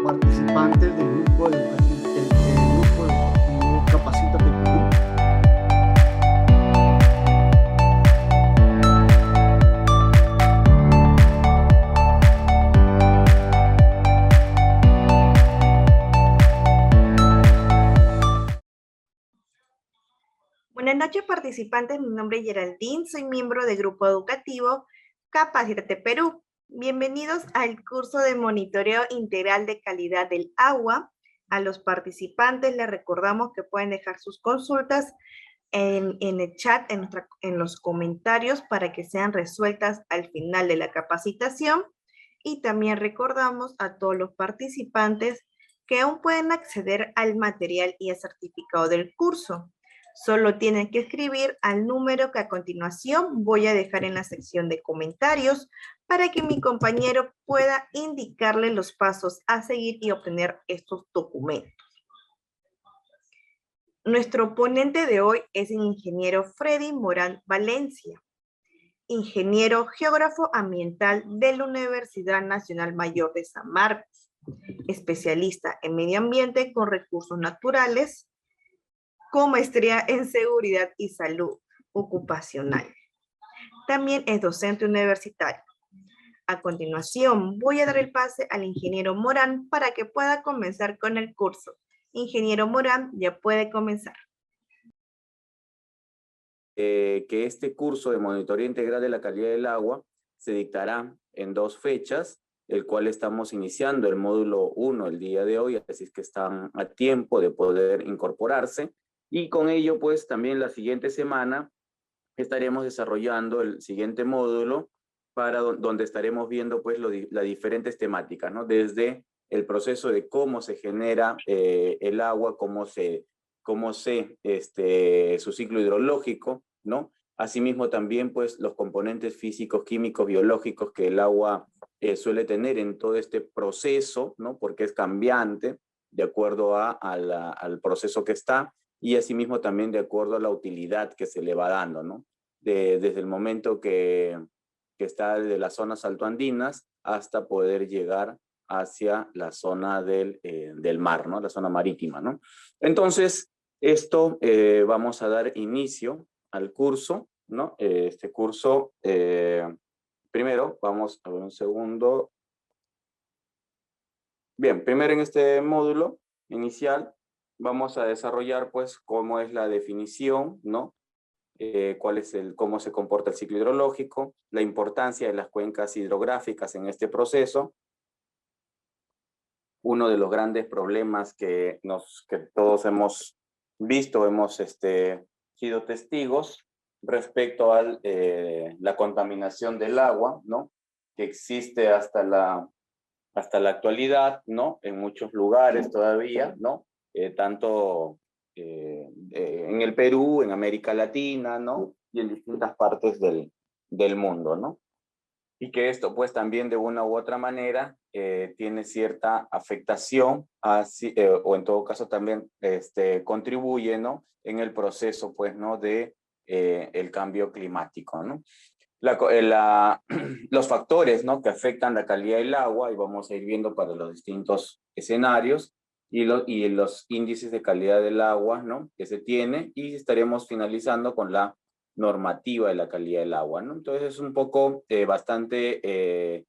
participantes del grupo educativo Capacítate Perú. Buenas noches, participantes. Mi nombre es Geraldine, soy miembro del grupo educativo Capacítate Perú. Bienvenidos al curso de monitoreo integral de calidad del agua. A los participantes les recordamos que pueden dejar sus consultas en el chat, en los comentarios, para que sean resueltas al final de la capacitación. Y también recordamos a todos los participantes que aún pueden acceder al material y al certificado del curso. Solo tienen que escribir al número que a continuación voy a dejar en la sección de comentarios para que mi compañero pueda indicarle los pasos a seguir y obtener estos documentos. Nuestro ponente de hoy es el ingeniero Freddy Morán Valencia, ingeniero geógrafo ambiental de la Universidad Nacional Mayor de San Marcos, especialista en medio ambiente con recursos naturales, con maestría en seguridad y salud ocupacional. También es docente universitario. A continuación, voy a dar el pase al ingeniero Morán para que pueda comenzar con el curso. Ingeniero Morán, ya puede comenzar. Que este curso de monitoreo integral de la calidad del agua se dictará en 2 fechas, el cual estamos iniciando el módulo 1 el día de hoy, así es que están a tiempo de poder incorporarse. Y con ello, pues, también la siguiente semana estaremos desarrollando el siguiente módulo para donde estaremos viendo, pues, las diferentes temáticas, ¿no? Desde el proceso de cómo se genera el agua, su ciclo hidrológico, ¿no? Asimismo también, pues, los componentes físicos, químicos, biológicos que el agua suele tener en todo este proceso, ¿no? Porque es cambiante de acuerdo al proceso que está, y asimismo también de acuerdo a la utilidad que se le va dando, ¿no? Desde el momento que está de las zonas altoandinas hasta poder llegar hacia la zona del mar, ¿no? La zona marítima, ¿no? Entonces, vamos a dar inicio al curso, ¿no? Este curso, primero, vamos a ver un segundo. Bien, primero en este módulo inicial vamos a desarrollar, pues, cómo es la definición, ¿no? Cómo se comporta el ciclo hidrológico, la importancia de las cuencas hidrográficas en este proceso. Uno de los grandes problemas que todos hemos visto, hemos sido testigos respecto a la contaminación del agua, ¿no? Que existe hasta la actualidad, ¿no? En muchos lugares todavía, ¿no? Tanto en el Perú, en América Latina, ¿no? Y en distintas partes del mundo, ¿no? Y que esto, pues, también de una u otra manera tiene cierta afectación, o en todo caso también contribuye, ¿no? En el proceso, pues, ¿no? De el cambio climático, ¿no? Los factores, ¿no? Que afectan la calidad del agua, y vamos a ir viendo para los distintos escenarios, y los índices de calidad del agua, ¿no? Que se tiene, y estaremos finalizando con la normativa de la calidad del agua, ¿no? Entonces es un poco bastante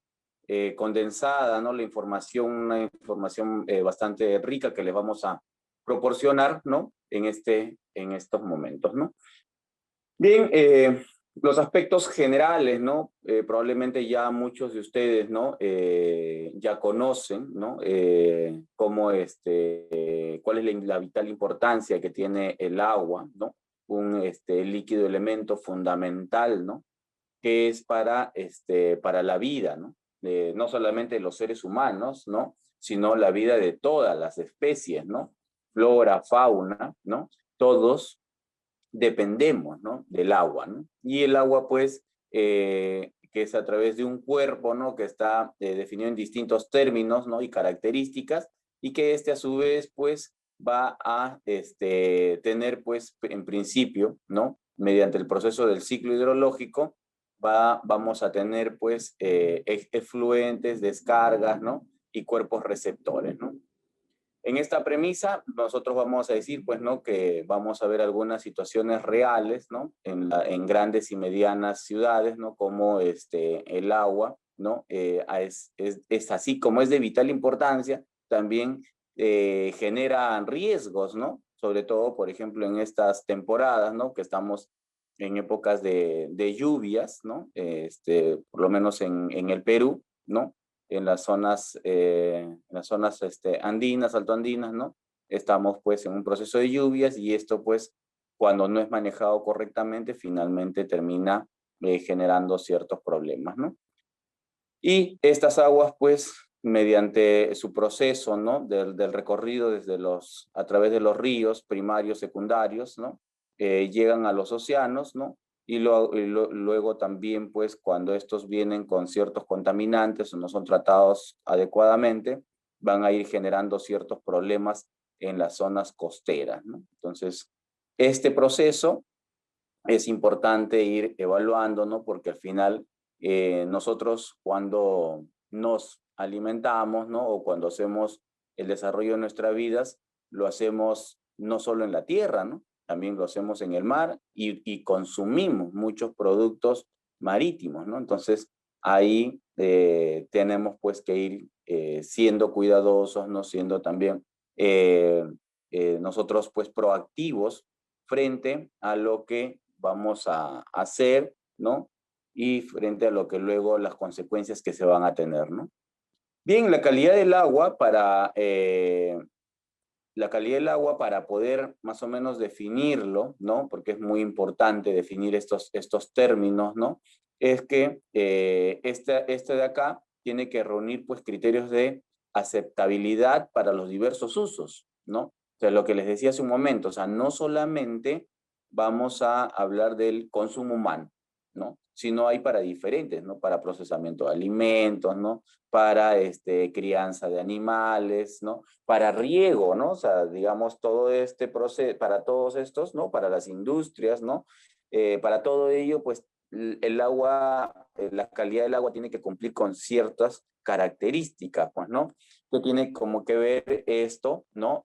condensada, ¿no? Una información bastante rica que les vamos a proporcionar, ¿no? En estos momentos, ¿no? Bien, los aspectos generales, ¿no? Probablemente ya muchos de ustedes, ¿no? Ya conocen, ¿no? Cuál es la vital importancia que tiene el agua, ¿no? Un líquido elemento fundamental, ¿no? Que es para la vida, ¿no? No solamente de los seres humanos, ¿no? Sino la vida de todas las especies, ¿no? Flora, fauna, ¿no? Todos dependemos, ¿no? Del agua, ¿no? Y el agua, pues, que es a través de un cuerpo, ¿no? Que está definido en distintos términos, ¿no? Y características, y que a su vez, pues, va a tener, pues, en principio, ¿no? Mediante el proceso del ciclo hidrológico, vamos a tener, pues, efluentes, descargas, ¿no? y cuerpos receptores, ¿no? En esta premisa, nosotros vamos a decir, pues, ¿no?, que vamos a ver algunas situaciones reales, ¿no?, en grandes y medianas ciudades, ¿no?, como el agua, ¿no?, es así como es de vital importancia, también genera riesgos, ¿no?, sobre todo, por ejemplo, en estas temporadas, ¿no?, que estamos en épocas de lluvias, ¿no?, por lo menos en el Perú, ¿no?, en las zonas andinas, altoandinas, ¿no? Estamos pues en un proceso de lluvias y esto pues cuando no es manejado correctamente finalmente termina generando ciertos problemas, ¿no? Y estas aguas pues mediante su proceso, ¿no?, del recorrido a través de los ríos primarios, secundarios, ¿no?, llegan a los océanos, ¿no? Luego también, pues, cuando estos vienen con ciertos contaminantes o no son tratados adecuadamente, van a ir generando ciertos problemas en las zonas costeras, ¿no? Entonces, este proceso es importante ir evaluando, ¿no? Porque al final nosotros cuando nos alimentamos, ¿no?, o cuando hacemos el desarrollo de nuestras vidas, lo hacemos no solo en la tierra, ¿no? También lo hacemos en el mar y consumimos muchos productos marítimos, ¿no? Entonces, ahí tenemos pues que ir siendo cuidadosos, ¿no? Siendo también nosotros pues proactivos frente a lo que vamos a hacer, ¿no? Y frente a lo que luego las consecuencias que se van a tener, ¿no? Bien, la calidad del agua para poder más o menos definirlo, ¿no? Porque es muy importante definir estos términos, ¿no? Es que este de acá tiene que reunir pues criterios de aceptabilidad para los diversos usos, ¿no? O sea, lo que les decía hace un momento, o sea, no solamente vamos a hablar del consumo humano, ¿no? Sino hay para diferentes, ¿no? Para procesamiento de alimentos, ¿no? Para crianza de animales, ¿no? Para riego, ¿no? O sea, digamos, todo este proceso, para todos estos, ¿no? Para las industrias, ¿no? Para todo ello, pues, el agua, la calidad del agua tiene que cumplir con ciertas características, pues, ¿no? Que tiene como que ver esto, ¿no?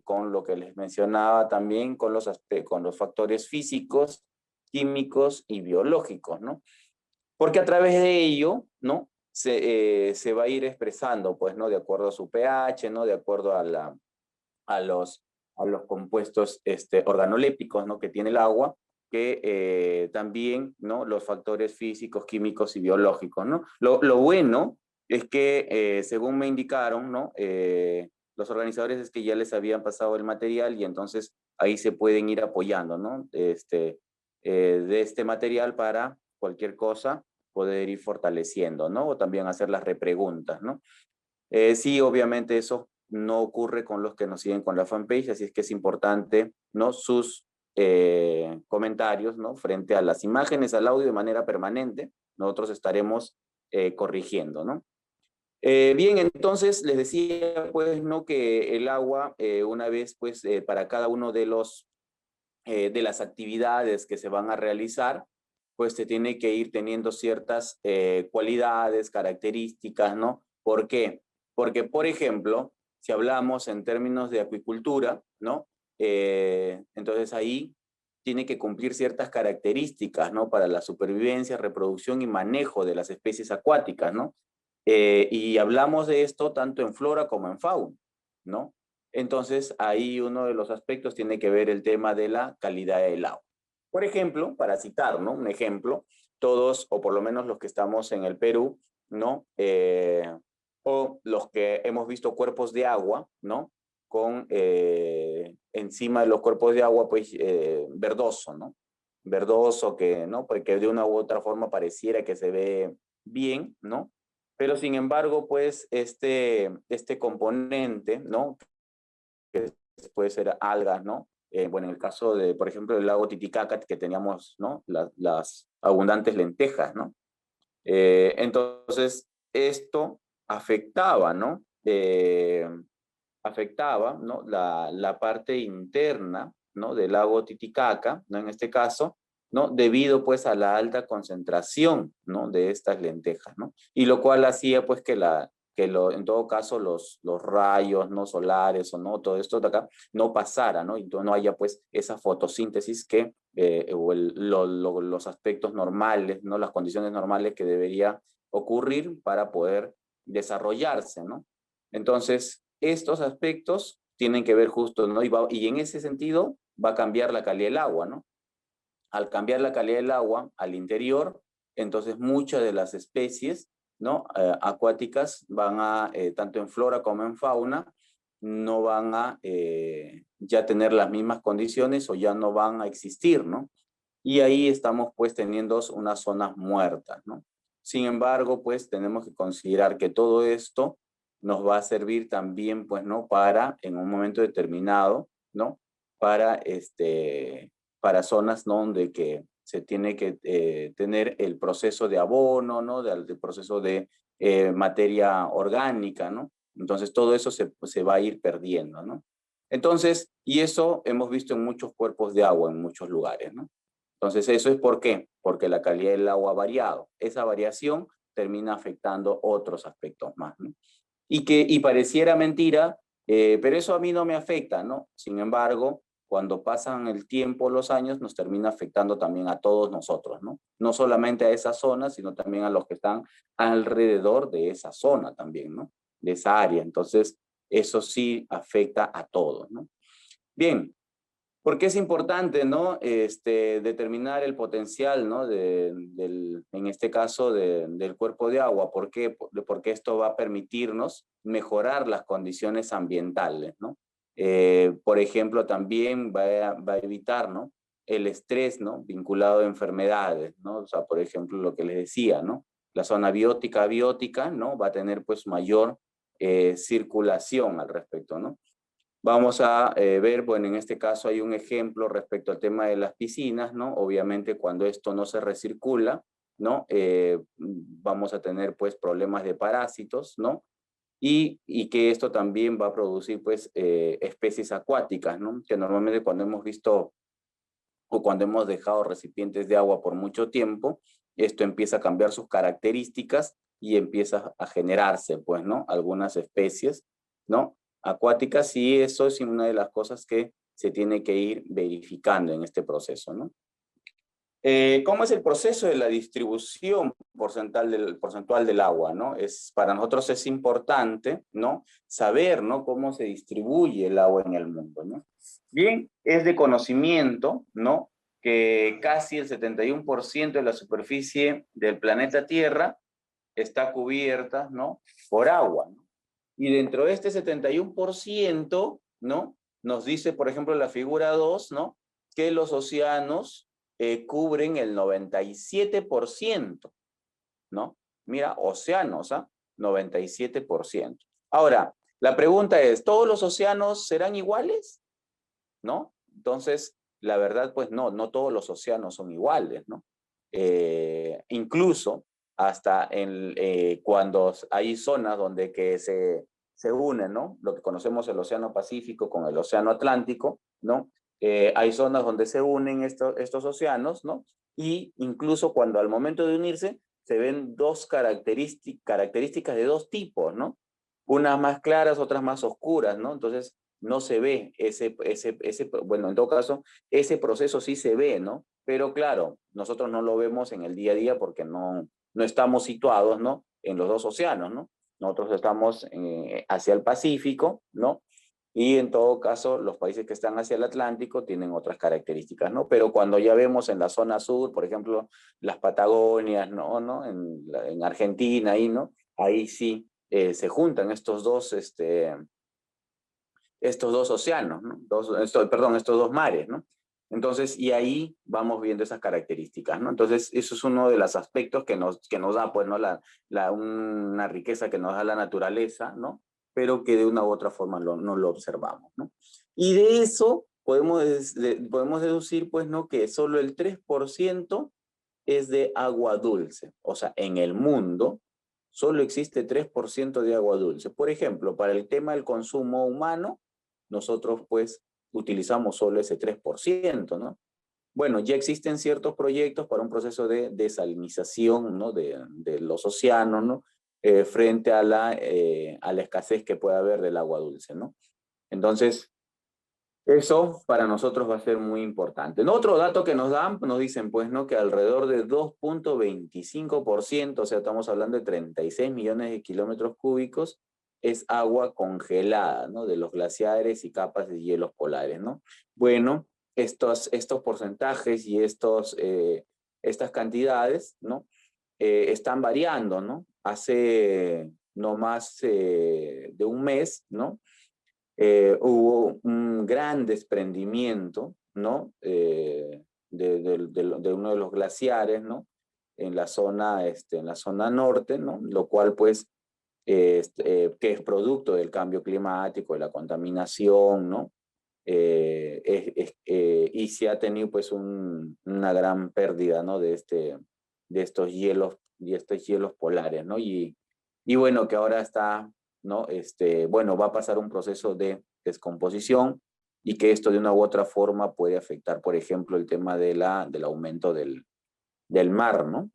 Con lo que les mencionaba también, con los factores físicos, químicos y biológicos, ¿no? Porque a través de ello, ¿no?, se va a ir expresando, pues, ¿no?, de acuerdo a su pH, ¿no?, de acuerdo a los, a los compuestos organolépticos, ¿no?, que tiene el agua, que también, ¿no?, los factores físicos, químicos y biológicos, ¿no? Lo bueno es que, según me indicaron, ¿no?, los organizadores es que ya les habían pasado el material y entonces ahí se pueden ir apoyando, ¿no? De este material para cualquier cosa poder ir fortaleciendo, ¿no? O también hacer las repreguntas, ¿no? Sí, obviamente eso no ocurre con los que nos siguen con la fanpage, así es que es importante, ¿no?, sus comentarios, ¿no?, frente a las imágenes, al audio de manera permanente, nosotros estaremos corrigiendo, ¿no? Bien, entonces les decía, pues, ¿no?, que el agua, una vez, pues, para cada uno de las actividades que se van a realizar, pues se tiene que ir teniendo ciertas cualidades, características, ¿no? ¿Por qué? Porque, por ejemplo, si hablamos en términos de acuicultura, ¿no? Entonces ahí tiene que cumplir ciertas características, ¿no? Para la supervivencia, reproducción y manejo de las especies acuáticas, ¿no? Y hablamos de esto tanto en flora como en fauna, ¿no? Entonces, ahí uno de los aspectos tiene que ver el tema de la calidad del agua. Por ejemplo, para citar, ¿no?, un ejemplo, todos, o por lo menos los que estamos en el Perú, ¿no? O los que hemos visto cuerpos de agua, ¿no? Con encima de los cuerpos de agua, pues, verdoso, ¿no? Verdoso que, ¿no? Porque de una u otra forma pareciera que se ve bien, ¿no? Pero sin embargo, pues, este componente, ¿no?, que puede ser algas, ¿no? Bueno, en el caso de, por ejemplo, del lago Titicaca, que teníamos, ¿no?, las abundantes lentejas, ¿no? Entonces, esto afectaba, ¿no? Afectaba, ¿no?, la parte interna, ¿no?, del lago Titicaca, ¿no?, en este caso, ¿no?, debido pues a la alta concentración, ¿no?, de estas lentejas, ¿no? Y lo cual hacía pues que en todo caso los rayos no solares o no, todo esto de acá no pasara, ¿no? Y no haya pues esa fotosíntesis que, o los aspectos normales, ¿no? Las condiciones normales que debería ocurrir para poder desarrollarse, ¿no? Entonces, estos aspectos tienen que ver justo, ¿no? Y en ese sentido va a cambiar la calidad del agua, ¿no? Al cambiar la calidad del agua al interior, entonces muchas de las especies, ¿no? Acuáticas van a, tanto en flora como en fauna, no van a ya tener las mismas condiciones o ya no van a existir, ¿no? Y ahí estamos pues teniendo unas zonas muertas, ¿no? Sin embargo, pues tenemos que considerar que todo esto nos va a servir también, pues, ¿no? Para, en un momento determinado, ¿no? Para, para zonas, ¿no? Donde que se tiene que tener el proceso de abono, ¿no? Del proceso de materia orgánica, ¿no? Entonces todo eso se va a ir perdiendo, ¿no? Entonces, y eso hemos visto en muchos cuerpos de agua, en muchos lugares, ¿no? Entonces, ¿eso es por qué? Porque la calidad del agua ha variado. Esa variación termina afectando otros aspectos más, ¿no? Y pareciera mentira, pero eso a mí no me afecta, ¿no? Sin embargo, cuando pasan el tiempo, los años, nos termina afectando también a todos nosotros, ¿no? No solamente a esa zona, sino también a los que están alrededor de esa zona también, ¿no? De esa área. Entonces, eso sí afecta a todos, ¿no? Bien. Porque es importante, ¿no? Determinar el potencial, ¿no? En este caso, del cuerpo de agua. ¿Por qué? Porque esto va a permitirnos mejorar las condiciones ambientales, ¿no? Por ejemplo, también va a evitar, ¿no? El estrés, ¿no? Vinculado a enfermedades, ¿no? O sea, por ejemplo, lo que les decía, ¿no? La zona biótica, ¿no? Va a tener, pues, mayor circulación al respecto, ¿no? Vamos a ver, bueno, en este caso hay un ejemplo respecto al tema de las piscinas, ¿no? Obviamente cuando esto no se recircula, ¿no? Vamos a tener pues problemas de parásitos, ¿no? Y que esto también va a producir pues especies acuáticas, ¿no? Que normalmente cuando hemos visto o cuando hemos dejado recipientes de agua por mucho tiempo, esto empieza a cambiar sus características y empieza a generarse, pues, ¿no? Algunas especies, ¿no? Acuáticas, y eso es una de las cosas que se tiene que ir verificando en este proceso, ¿no? ¿Cómo es el proceso de la distribución porcentual del agua, ¿no? Para nosotros es importante, ¿no? Saber, ¿no? Cómo se distribuye el agua en el mundo, ¿no? Bien, es de conocimiento, ¿no? Que casi el 71% de la superficie del planeta Tierra está cubierta, ¿no? Por agua, ¿no? Y dentro de este 71%, ¿no? Nos dice, por ejemplo, la figura 2, ¿no? Que los océanos cubren el 97%, ¿no? Mira, océanos, ¿ah? 97%. Ahora, la pregunta es, ¿todos los océanos serán iguales? ¿No? Entonces, la verdad, pues no todos los océanos son iguales, ¿no? Incluso hasta cuando hay zonas donde que se unen, ¿no? Lo que conocemos el Océano Pacífico con el Océano Atlántico, ¿no? Hay zonas donde se unen estos océanos, ¿no? Y incluso cuando al momento de unirse se ven dos características de dos tipos, ¿no? Unas más claras, otras más oscuras, ¿no? Entonces, no se ve bueno, en todo caso, ese proceso sí se ve, ¿no? Pero claro, nosotros no lo vemos en el día a día porque no estamos situados, ¿no? En los dos océanos, ¿no? Nosotros estamos hacia el Pacífico, ¿no? Y en todo caso, los países que están hacia el Atlántico tienen otras características, ¿no? Pero cuando ya vemos en la zona sur, por ejemplo, las Patagonias, ¿no? En Argentina, ahí, ¿no? Ahí sí se juntan estos dos océanos, ¿no? Estos dos mares, ¿no? Entonces, y ahí vamos viendo esas características, ¿no? Entonces, eso es uno de los aspectos que nos da, pues, ¿no? Una riqueza que nos da la naturaleza, ¿no? Pero que de una u otra forma no lo observamos, ¿no? Y de eso podemos deducir, pues, ¿no? Que solo el 3% es de agua dulce. O sea, en el mundo solo existe 3% de agua dulce. Por ejemplo, para el tema del consumo humano, nosotros pues utilizamos solo ese 3%, ¿no? Bueno, ya existen ciertos proyectos para un proceso de desalinización, ¿no? De los océanos, ¿no? frente a la escasez que pueda haber del agua dulce, ¿no? Entonces, eso para nosotros va a ser muy importante. ¿No? Otro dato que nos dan, nos dicen pues, ¿no? Que alrededor de 2.25%, o sea, estamos hablando de 36 millones de kilómetros cúbicos, es agua congelada, ¿no? De los glaciares y capas de hielos polares, ¿no? Bueno, estos porcentajes y estas cantidades, ¿no? Están variando, ¿no? Hace no más de un mes, ¿no? Hubo un gran desprendimiento, ¿no? De uno de los glaciares, ¿no? En la zona norte, ¿no? Lo cual, pues, que es producto del cambio climático, de la contaminación, ¿no? Y se ha tenido, pues, una gran pérdida, ¿no? De estos hielos polares, ¿no? Y bueno, que ahora está, ¿no? Bueno, va a pasar un proceso de descomposición y que esto de una u otra forma puede afectar, por ejemplo, el tema del aumento del mar, ¿no?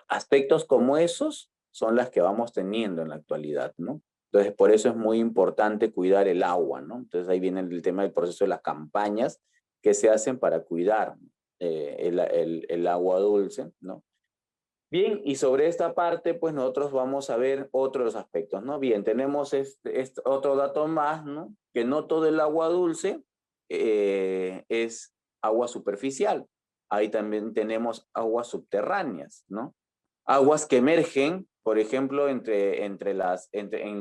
Aspectos como esos son las que vamos teniendo en la actualidad, ¿no? Entonces, por eso es muy importante cuidar el agua, ¿no? Entonces, ahí viene el tema del proceso de las campañas que se hacen para cuidar el agua dulce, ¿no? Bien, y sobre esta parte, pues nosotros vamos a ver otros aspectos, ¿no? Bien, tenemos este otro dato más, ¿no? Que no todo el agua dulce es agua superficial. Ahí también tenemos aguas subterráneas, ¿no? Aguas que emergen, por ejemplo, en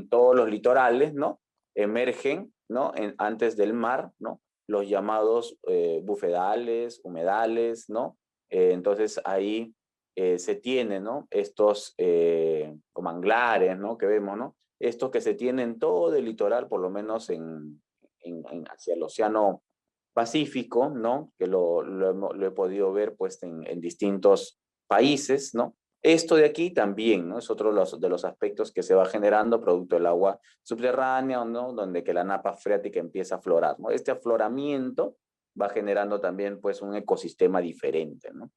todos los litorales, ¿no? Emergen, ¿no? Antes del mar, ¿no? Los llamados bufedales, humedales, ¿no? Entonces ahí se tienen, ¿no? Estos manglares, ¿no? Que vemos, ¿no? Estos que se tienen todo el litoral, por lo menos hacia el océano Pacífico, ¿no? Que lo he podido ver, pues, en distintos países, ¿no? Esto de aquí también, ¿no? Es otro de los aspectos que se va generando producto del agua subterránea, ¿no? Donde que la napa freática empieza a aflorar, ¿no? Este afloramiento va generando también, pues, un ecosistema diferente, ¿no?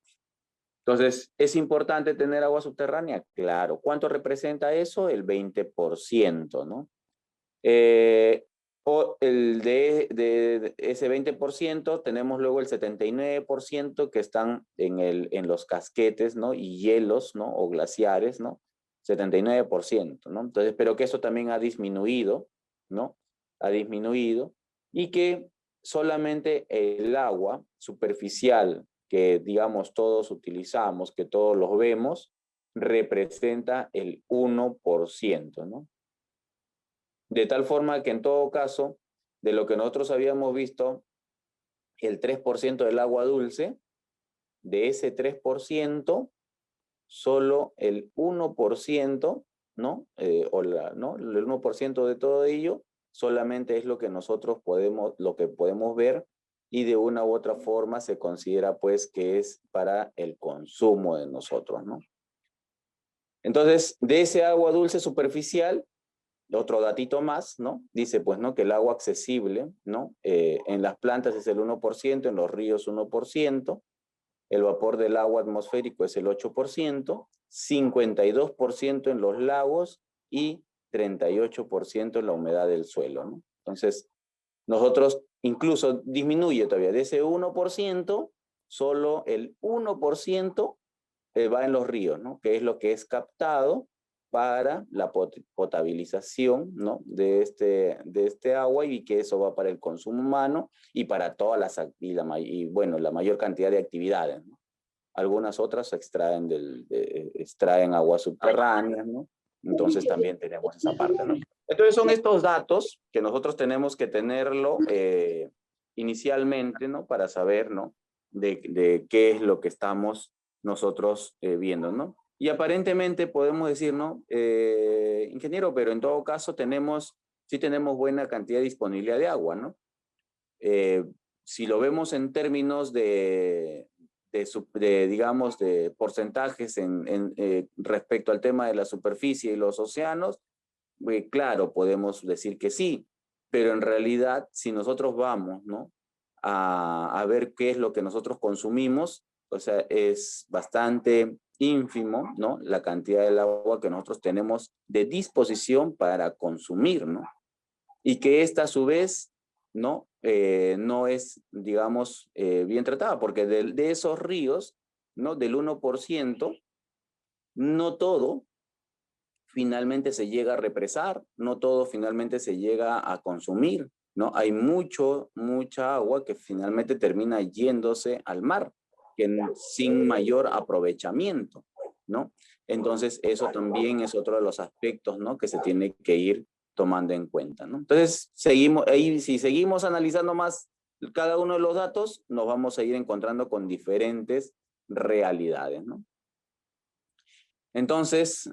Entonces, ¿es importante tener agua subterránea? Claro. ¿Cuánto representa eso? El 20%, ¿no? O de ese 20%, tenemos luego el 79% que están en los casquetes, ¿no? Y hielos, ¿no? O glaciares, ¿no? 79%, ¿no? Entonces, pero que eso también ha disminuido, ¿no? Ha disminuido y que solamente el agua superficial que, digamos, todos utilizamos, que todos los vemos, representa el 1%, ¿no? De tal forma que en todo caso, de lo que nosotros habíamos visto, el 3% del agua dulce, de ese 3%, solo el 1%, ¿no? ¿no? El 1% de todo ello solamente es lo que nosotros podemos ver y de una u otra forma se considera pues que es para el consumo de nosotros, ¿no? Entonces, de ese agua dulce superficial, otro datito más, ¿no? Dice, pues, ¿no? Que el agua accesible, ¿no? En las plantas es el 1%, en los ríos 1%, el vapor del agua atmosférico es el 8%, 52% en los lagos y 38% en la humedad del suelo, ¿no? Entonces, nosotros incluso disminuye todavía de ese 1%, solo el 1% va en los ríos, ¿no? Que es lo que es captado para la potabilización, ¿no? de este agua y que eso va para el consumo humano y para todas bueno, la mayor cantidad de actividades, ¿no? Algunas otras extraen aguas subterráneas, ¿no? Entonces también tenemos esa parte, ¿no? Entonces son estos datos que nosotros tenemos que tenerlo inicialmente, ¿no? Para saber, ¿no? De qué es lo que estamos nosotros viendo, ¿no? Y aparentemente podemos decir, ¿no? Ingeniero, pero en todo caso sí tenemos buena cantidad de disponibilidad de agua, ¿no? Si lo vemos en términos digamos, de porcentajes respecto al tema de la superficie y los océanos, claro, podemos decir que sí, pero en realidad, si nosotros vamos, ¿no? a ver qué es lo que nosotros consumimos, o sea, es bastante ínfimo, ¿no? La cantidad del agua que nosotros tenemos de disposición para consumir, ¿no? Y que esta a su vez, ¿no? No es, digamos, bien tratada, porque de esos ríos, ¿no? Del 1%, no todo finalmente se llega a represar, no todo finalmente se llega a consumir, ¿no? Hay mucha agua que finalmente termina yéndose al mar, sin mayor aprovechamiento, ¿no? Entonces, eso también es otro de los aspectos, ¿no? Que se tiene que ir tomando en cuenta, ¿no? Entonces, si seguimos analizando más cada uno de los datos, nos vamos a ir encontrando con diferentes realidades, ¿no? Entonces,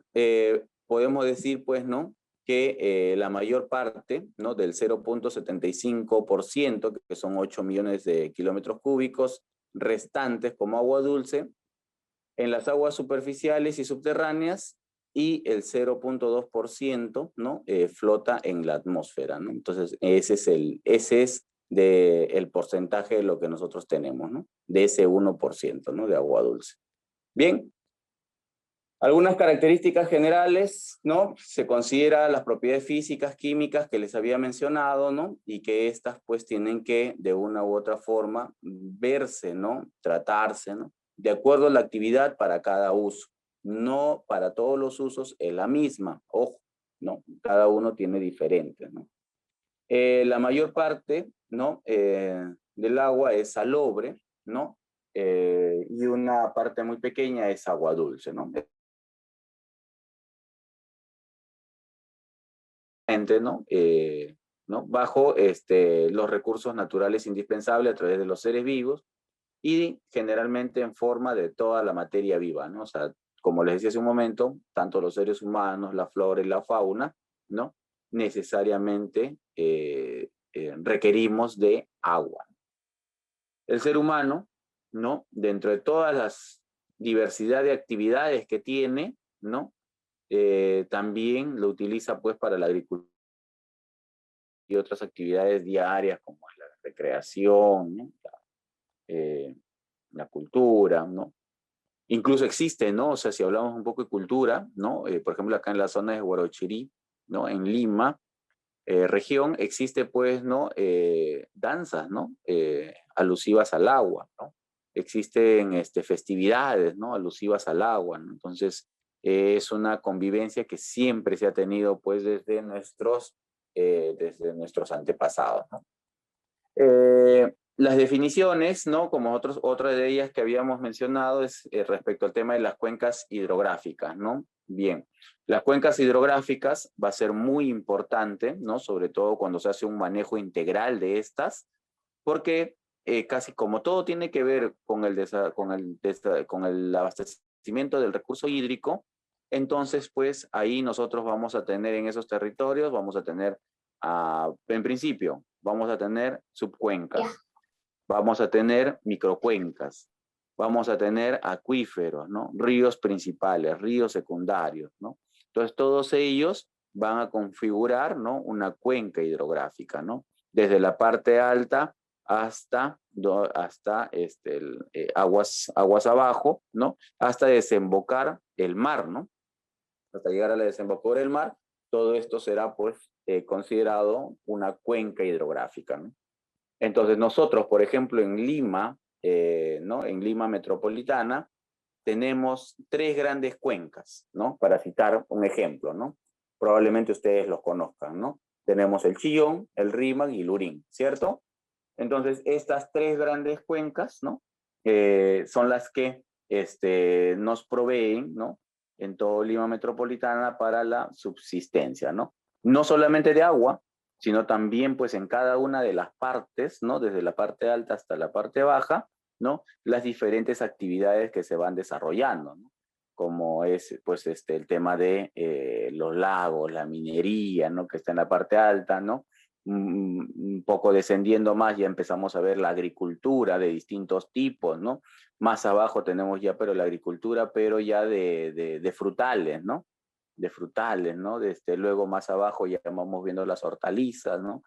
podemos decir, pues, ¿no? Que la mayor parte, ¿no? Del 0.75%, que son 8 millones de kilómetros cúbicos, restantes como agua dulce, en las aguas superficiales y subterráneas, y el 0.2%, ¿no? Flota en la atmósfera, ¿no? Entonces, ese es el porcentaje de lo que nosotros tenemos, ¿no? De ese 1%, ¿no? De agua dulce. Bien. Algunas características generales, ¿no? Se considera las propiedades físicas, químicas que les había mencionado, ¿no? Y que estas pues tienen que de una u otra forma verse, ¿no? Tratarse, ¿no? De acuerdo a la actividad para cada uso. No para todos los usos es la misma, ojo, ¿no? Cada uno tiene diferente, ¿no? La mayor parte, ¿no? Del agua es salobre, ¿no? Y una parte muy pequeña es agua dulce, ¿no? ¿No? ¿No? Bajo los recursos naturales indispensables a través de los seres vivos y generalmente en forma de toda la materia viva, ¿no? O sea, como les decía hace un momento, tanto los seres humanos, la flora y la fauna, ¿no? Necesariamente requerimos de agua. El ser humano, ¿no? Dentro de todas las diversidad de actividades que tiene, ¿no? También lo utiliza pues para la agricultura y otras actividades diarias como la recreación, ¿no? La cultura, ¿no? Incluso existe, ¿no? O sea, si hablamos un poco de cultura, ¿no? Por ejemplo, acá en la zona de Huarochirí, ¿no? En Lima, región, existe pues, ¿no? Danzas, ¿no? Alusivas al agua, ¿no? Existen festividades, ¿no? Alusivas al agua, ¿no? Entonces, es una convivencia que siempre se ha tenido pues desde nuestros antepasados, ¿no? Las definiciones, ¿no? Como otra de ellas que habíamos mencionado es respecto al tema de las cuencas hidrográficas, ¿no? Bien, las cuencas hidrográficas va a ser muy importante, ¿no? Sobre todo cuando se hace un manejo integral de estas, porque casi como todo tiene que ver con el abastecimiento del recurso hídrico, entonces pues ahí nosotros vamos a tener en esos territorios, vamos a tener, en principio, vamos a tener subcuencas, vamos a tener microcuencas, vamos a tener acuíferos, ¿no? Ríos principales, ríos secundarios, ¿no? Entonces todos ellos van a configurar, ¿no? Una cuenca hidrográfica, ¿no? Desde la parte alta hasta aguas abajo, ¿no? Hasta desembocar el mar, ¿no? Hasta llegar a la desembocadura del mar, todo esto será pues considerado una cuenca hidrográfica, ¿no? Entonces nosotros, por ejemplo, en Lima, ¿no? En Lima metropolitana, tenemos 3 grandes cuencas, ¿no? Para citar un ejemplo, ¿no? Probablemente ustedes los conozcan, ¿no? Tenemos el Chillón, el Rímac y el Lurín, ¿cierto? Entonces, estas 3 grandes cuencas, ¿no? Son las que nos proveen, ¿no? En todo Lima metropolitana para la subsistencia, ¿no? No solamente de agua, sino también pues en cada una de las partes, ¿no? Desde la parte alta hasta la parte baja, ¿no? Las diferentes actividades que se van desarrollando, ¿no? Como es pues el tema de los lagos, la minería, ¿no? Que está en la parte alta, ¿no? Un poco descendiendo más ya empezamos a ver la agricultura de distintos tipos, ¿no? Más abajo tenemos ya pero la agricultura, pero ya de frutales, ¿no? De frutales, ¿no? Luego más abajo ya vamos viendo las hortalizas, ¿no?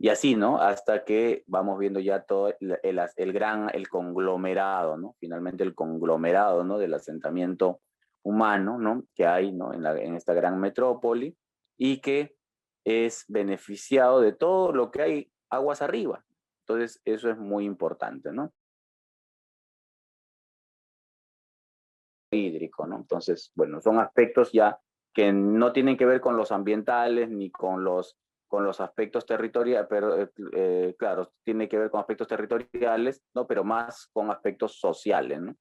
Y así, ¿no? Hasta que vamos viendo ya todo el conglomerado, ¿no? Finalmente el conglomerado, ¿no? Del asentamiento humano, ¿no? Que hay, ¿no? En esta gran metrópoli y que es beneficiado de todo lo que hay aguas arriba. Entonces, eso es muy importante, ¿no? Hídrico, ¿no? Entonces, bueno, son aspectos ya que no tienen que ver con los ambientales ni con los aspectos territoriales, pero claro, tiene que ver con aspectos territoriales, ¿no? Pero más con aspectos sociales, ¿no?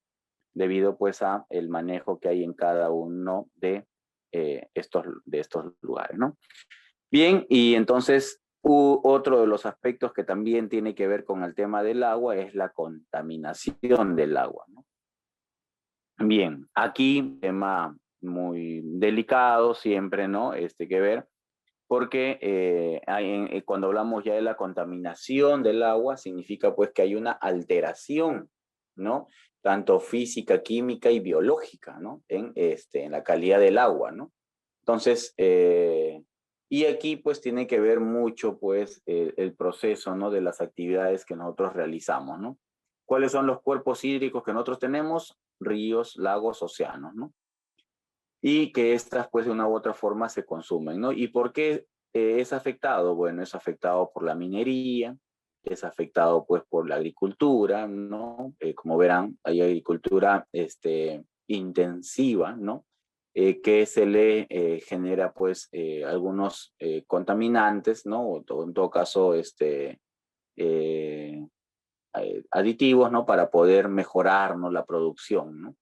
Debido pues a el manejo que hay en cada uno de estos lugares, ¿no? Bien, y entonces otro de los aspectos que también tiene que ver con el tema del agua es la contaminación del agua, ¿no? Bien, aquí tema muy delicado siempre, ¿no? Que ver, porque cuando hablamos ya de la contaminación del agua, significa pues que hay una alteración, ¿no? Tanto física, química y biológica, ¿no? En la calidad del agua, ¿no? Entonces, y aquí pues tiene que ver mucho pues el proceso, ¿no? De las actividades que nosotros realizamos, ¿no? ¿Cuáles son los cuerpos hídricos que nosotros tenemos? Ríos, lagos, océanos, ¿no? Y que estas pues de una u otra forma se consumen, ¿no? ¿Y por qué es afectado? Bueno, es afectado por la minería, es afectado pues por la agricultura, ¿no? Como verán, hay agricultura intensiva, ¿no? Que se le genera pues algunos contaminantes, ¿no? O en todo caso, eh, aditivos, ¿no? Para poder mejorar, ¿no? La producción, ¿no?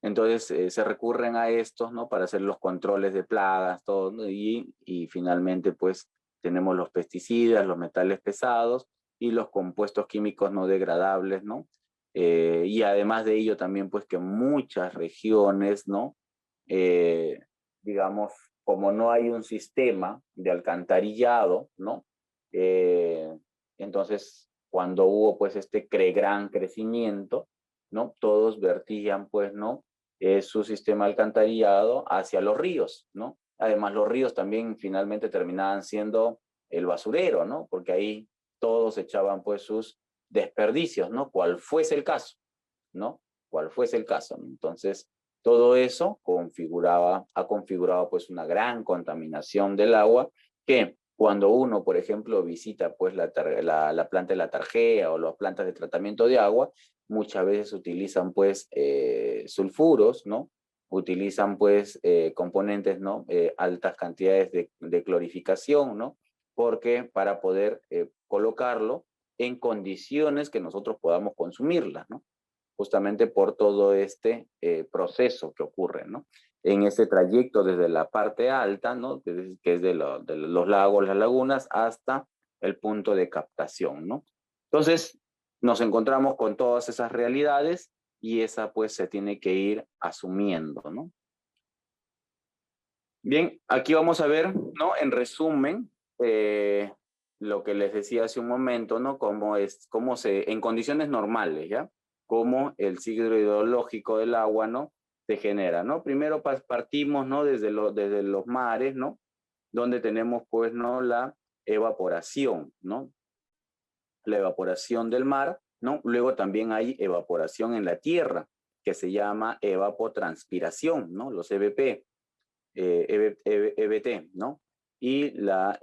Entonces se recurren a estos, ¿no? Para hacer los controles de plagas, todo, ¿no? Y finalmente, pues, tenemos los pesticidas, los metales pesados y los compuestos químicos no degradables, ¿no? Y además de ello también, pues, que muchas regiones, ¿no? Eh, digamos, como no hay un sistema de alcantarillado, ¿no? Eh, entonces, cuando hubo, pues, gran crecimiento, ¿no? Todos vertían, pues, ¿no? Su sistema alcantarillado hacia los ríos, ¿no? Además, los ríos también finalmente terminaban siendo el basurero, ¿no? Porque ahí todos echaban, pues, sus desperdicios, ¿no? Cual fuese el caso, ¿no? Cual fuese el caso, ¿no? Entonces, todo eso ha configurado, pues, una gran contaminación del agua que cuando uno, por ejemplo, visita, pues, la planta de la Tarjea o las plantas de tratamiento de agua, muchas veces utilizan pues sulfuros, ¿no? Utilizan pues componentes, ¿no? Altas cantidades de clorificación, ¿no? Porque para poder colocarlo en condiciones que nosotros podamos consumirlas, ¿no? Justamente por todo este proceso que ocurre, ¿no? En ese trayecto desde la parte alta, ¿no? Que es de los lagos, las lagunas, hasta el punto de captación, ¿no? Entonces, nos encontramos con todas esas realidades y esa pues se tiene que ir asumiendo, ¿no? Bien, aquí vamos a ver, ¿no? En resumen, lo que les decía hace un momento, ¿no? En condiciones normales, ¿ya? Cómo el ciclo hidrológico del agua, ¿no? Se genera, ¿no? Primero partimos, ¿no? Desde los mares, ¿no? Donde tenemos, pues, ¿no? La evaporación, ¿no? La evaporación del mar, ¿no? Luego también hay evaporación en la tierra, que se llama evapotranspiración, ¿no? Los EBP, EBT, ¿no? Y la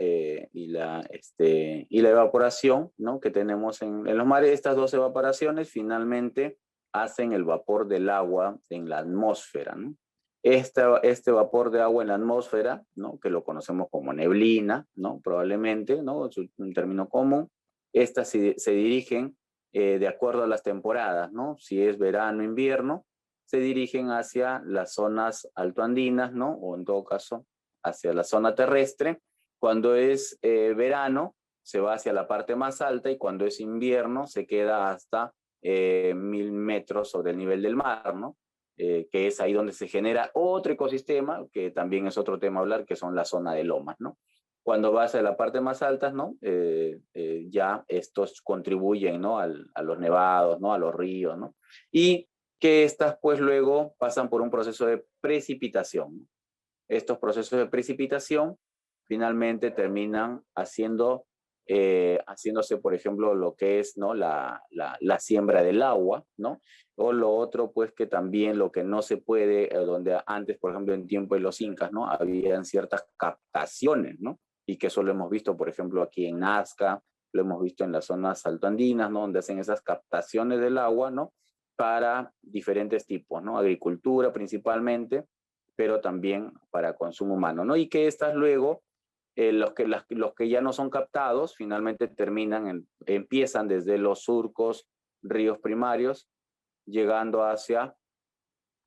evaporación, ¿no? Que tenemos en los mares, estas dos evaporaciones finalmente hacen el vapor del agua en la atmósfera, ¿no? Este vapor de agua en la atmósfera, ¿no? Que lo conocemos como neblina, ¿no? Probablemente, ¿no? Es un término común. Estas se dirigen de acuerdo a las temporadas, ¿no? Si es verano, invierno, se dirigen hacia las zonas altoandinas, ¿no? O en todo caso, hacia la zona terrestre. Cuando es verano, se va hacia la parte más alta y cuando es invierno, se queda hasta 1000 metros sobre el nivel del mar, ¿no? Que es ahí donde se genera otro ecosistema, que también es otro tema a hablar, que son la zona de lomas, ¿no? Cuando vas a la parte más alta, ¿no? Ya estos contribuyen, ¿no? A los nevados, ¿no? A los ríos, ¿no? Y que estas pues luego pasan por un proceso de precipitación. Estos procesos de precipitación finalmente terminan haciendo haciéndose, por ejemplo, lo que es, ¿no? la siembra del agua, ¿no? O lo otro, pues que también lo que no se puede, donde antes, por ejemplo, en tiempo de los incas, ¿no? Habían ciertas captaciones, ¿no? Y que eso lo hemos visto, por ejemplo, aquí en Nazca, lo hemos visto en las zonas altoandinas, ¿no? Donde hacen esas captaciones del agua, ¿no? Para diferentes tipos, ¿no? Agricultura principalmente, pero también para consumo humano, ¿no? Y que estas luego, los que ya no son captados, finalmente empiezan desde los surcos, ríos primarios, llegando hacia,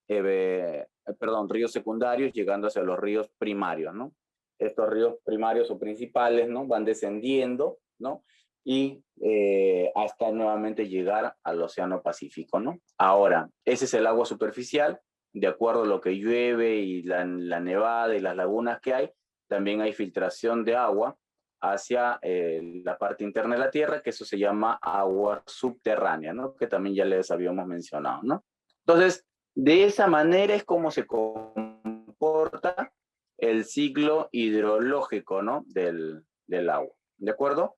ríos secundarios, llegando hacia los ríos primarios, ¿no? Estos ríos primarios o principales, ¿no? Van descendiendo, ¿no? Y hasta nuevamente llegar al Océano Pacífico, ¿no? Ahora, ese es el agua superficial, de acuerdo a lo que llueve y la nevada y las lagunas que hay, también hay filtración de agua hacia la parte interna de la Tierra, que eso se llama agua subterránea, ¿no? Que también ya les habíamos mencionado, ¿no? Entonces, de esa manera es como se comporta el ciclo hidrológico, ¿no? del agua, ¿de acuerdo?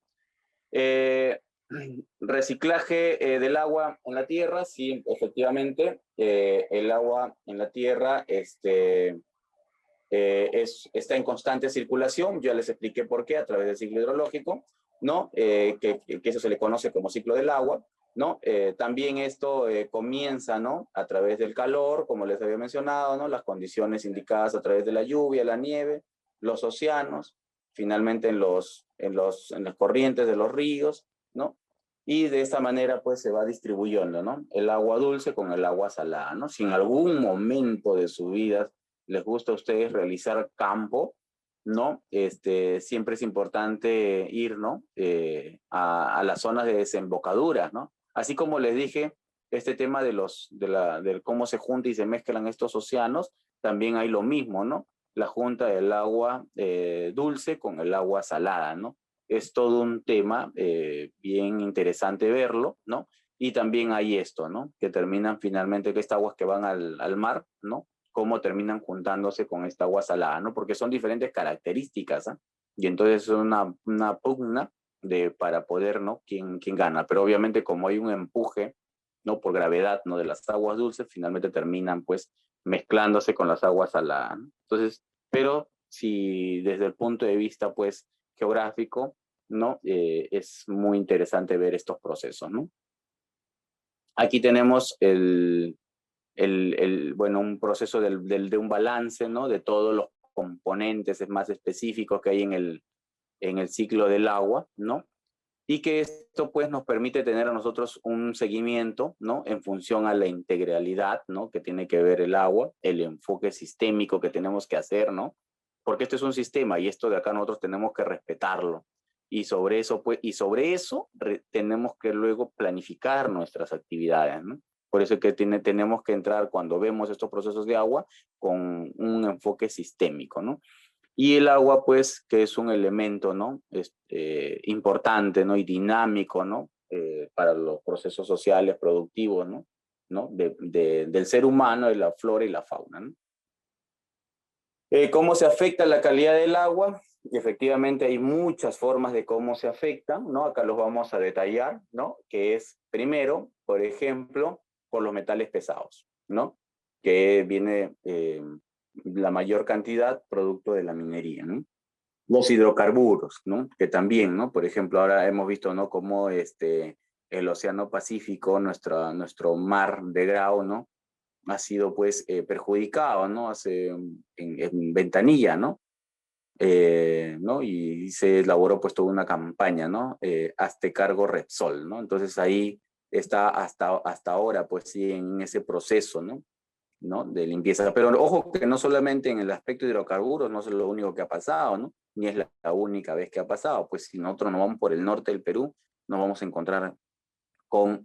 Reciclaje del agua en la tierra, sí, efectivamente, el agua en la tierra está en constante circulación, ya les expliqué por qué, a través del ciclo hidrológico, ¿no? Que eso se le conoce como ciclo del agua, ¿no? También esto comienza, ¿no? A través del calor, como les había mencionado, ¿no? Las condiciones indicadas a través de la lluvia, la nieve, los océanos, finalmente en las corrientes de los ríos, ¿no? Y de esta manera, pues, se va distribuyendo, ¿no? El agua dulce con el agua salada, ¿no? Si en algún momento de su vida les gusta a ustedes realizar campo, ¿no? Siempre es importante ir, ¿no? A las zonas de desembocadura, ¿no? Así como les dije, este tema de cómo se junta y se mezclan estos océanos, también hay lo mismo, ¿no? La junta del agua dulce con el agua salada, ¿no? Es todo un tema bien interesante verlo, ¿no? Y también hay esto, ¿no? Que terminan finalmente, que estas aguas que van al mar, ¿no? Cómo terminan juntándose con esta agua salada, ¿no? Porque son diferentes características, ¿eh? Y entonces es una pugna para poder, ¿no? ¿Quién gana? Pero obviamente como hay un empuje, ¿no? Por gravedad, ¿no? De las aguas dulces, finalmente terminan, pues, mezclándose con las aguas saladas, ¿no? Entonces, pero si desde el punto de vista, pues, geográfico, ¿no? Es muy interesante ver estos procesos, ¿no? Aquí tenemos bueno, un proceso de un balance, ¿no? De todos los componentes más específicos que hay en el ciclo del agua, ¿no? Y que esto, pues, nos permite tener a nosotros un seguimiento, ¿no? En función a la integralidad, ¿no? Que tiene que ver el agua, el enfoque sistémico que tenemos que hacer, ¿no? Porque esto es un sistema y esto de acá nosotros tenemos que respetarlo. Y sobre eso, pues, tenemos que luego planificar nuestras actividades, ¿no? Por eso es que tenemos que entrar cuando vemos estos procesos de agua con un enfoque sistémico, ¿no? Y el agua, pues, que es un elemento, ¿no? Importante, ¿no? Y dinámico, ¿no? Para los procesos sociales, productivos, ¿no? Del ser humano, de la flora y la fauna, ¿no? ¿Cómo se afecta la calidad del agua? Efectivamente hay muchas formas de cómo se afecta, ¿no? Acá los vamos a detallar, ¿no? Que es, primero, por ejemplo, por los metales pesados, ¿no? Que viene la mayor cantidad producto de la minería, ¿no? Los hidrocarburos, ¿no? Que también, ¿no? Por ejemplo, ahora hemos visto, ¿no? Cómo el Océano Pacífico, nuestro mar de Grau, ¿no? Ha sido, pues, perjudicado, ¿no? En Ventanilla, ¿no? ¿No? Y se elaboró, pues, toda una campaña, ¿no? Hazte cargo Repsol, ¿no? Entonces ahí está hasta ahora, pues, sí, en ese proceso, ¿no? De limpieza. Pero ojo que no solamente en el aspecto de hidrocarburos, no es lo único que ha pasado, ¿no? Ni es la única vez que ha pasado. Pues si nosotros nos vamos por el norte del Perú, nos vamos a encontrar con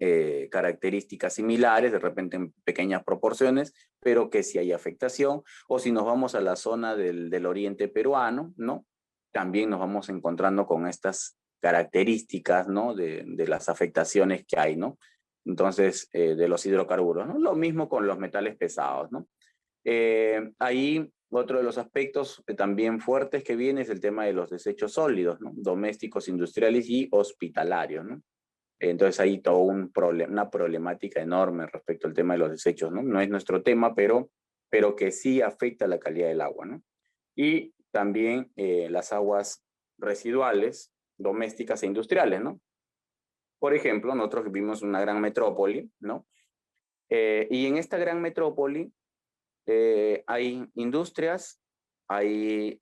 características similares, de repente en pequeñas proporciones, pero que sí hay afectación. O si nos vamos a la zona del oriente peruano, ¿no? También nos vamos encontrando con estas características, ¿no? De las afectaciones que hay, ¿no? Entonces, de los hidrocarburos, ¿no? Lo mismo con los metales pesados, ¿no? Ahí Otro de los aspectos también fuertes que viene es el tema de los desechos sólidos, ¿no? Domésticos, industriales y hospitalarios, ¿no? Entonces hay todo una problemática enorme respecto al tema de los desechos, ¿no? No es nuestro tema, pero que sí afecta la calidad del agua, ¿no? Y también las aguas residuales, domésticas e industriales, ¿no? Por ejemplo, nosotros vivimos en una gran metrópoli, ¿no? Y en esta gran metrópoli hay industrias, hay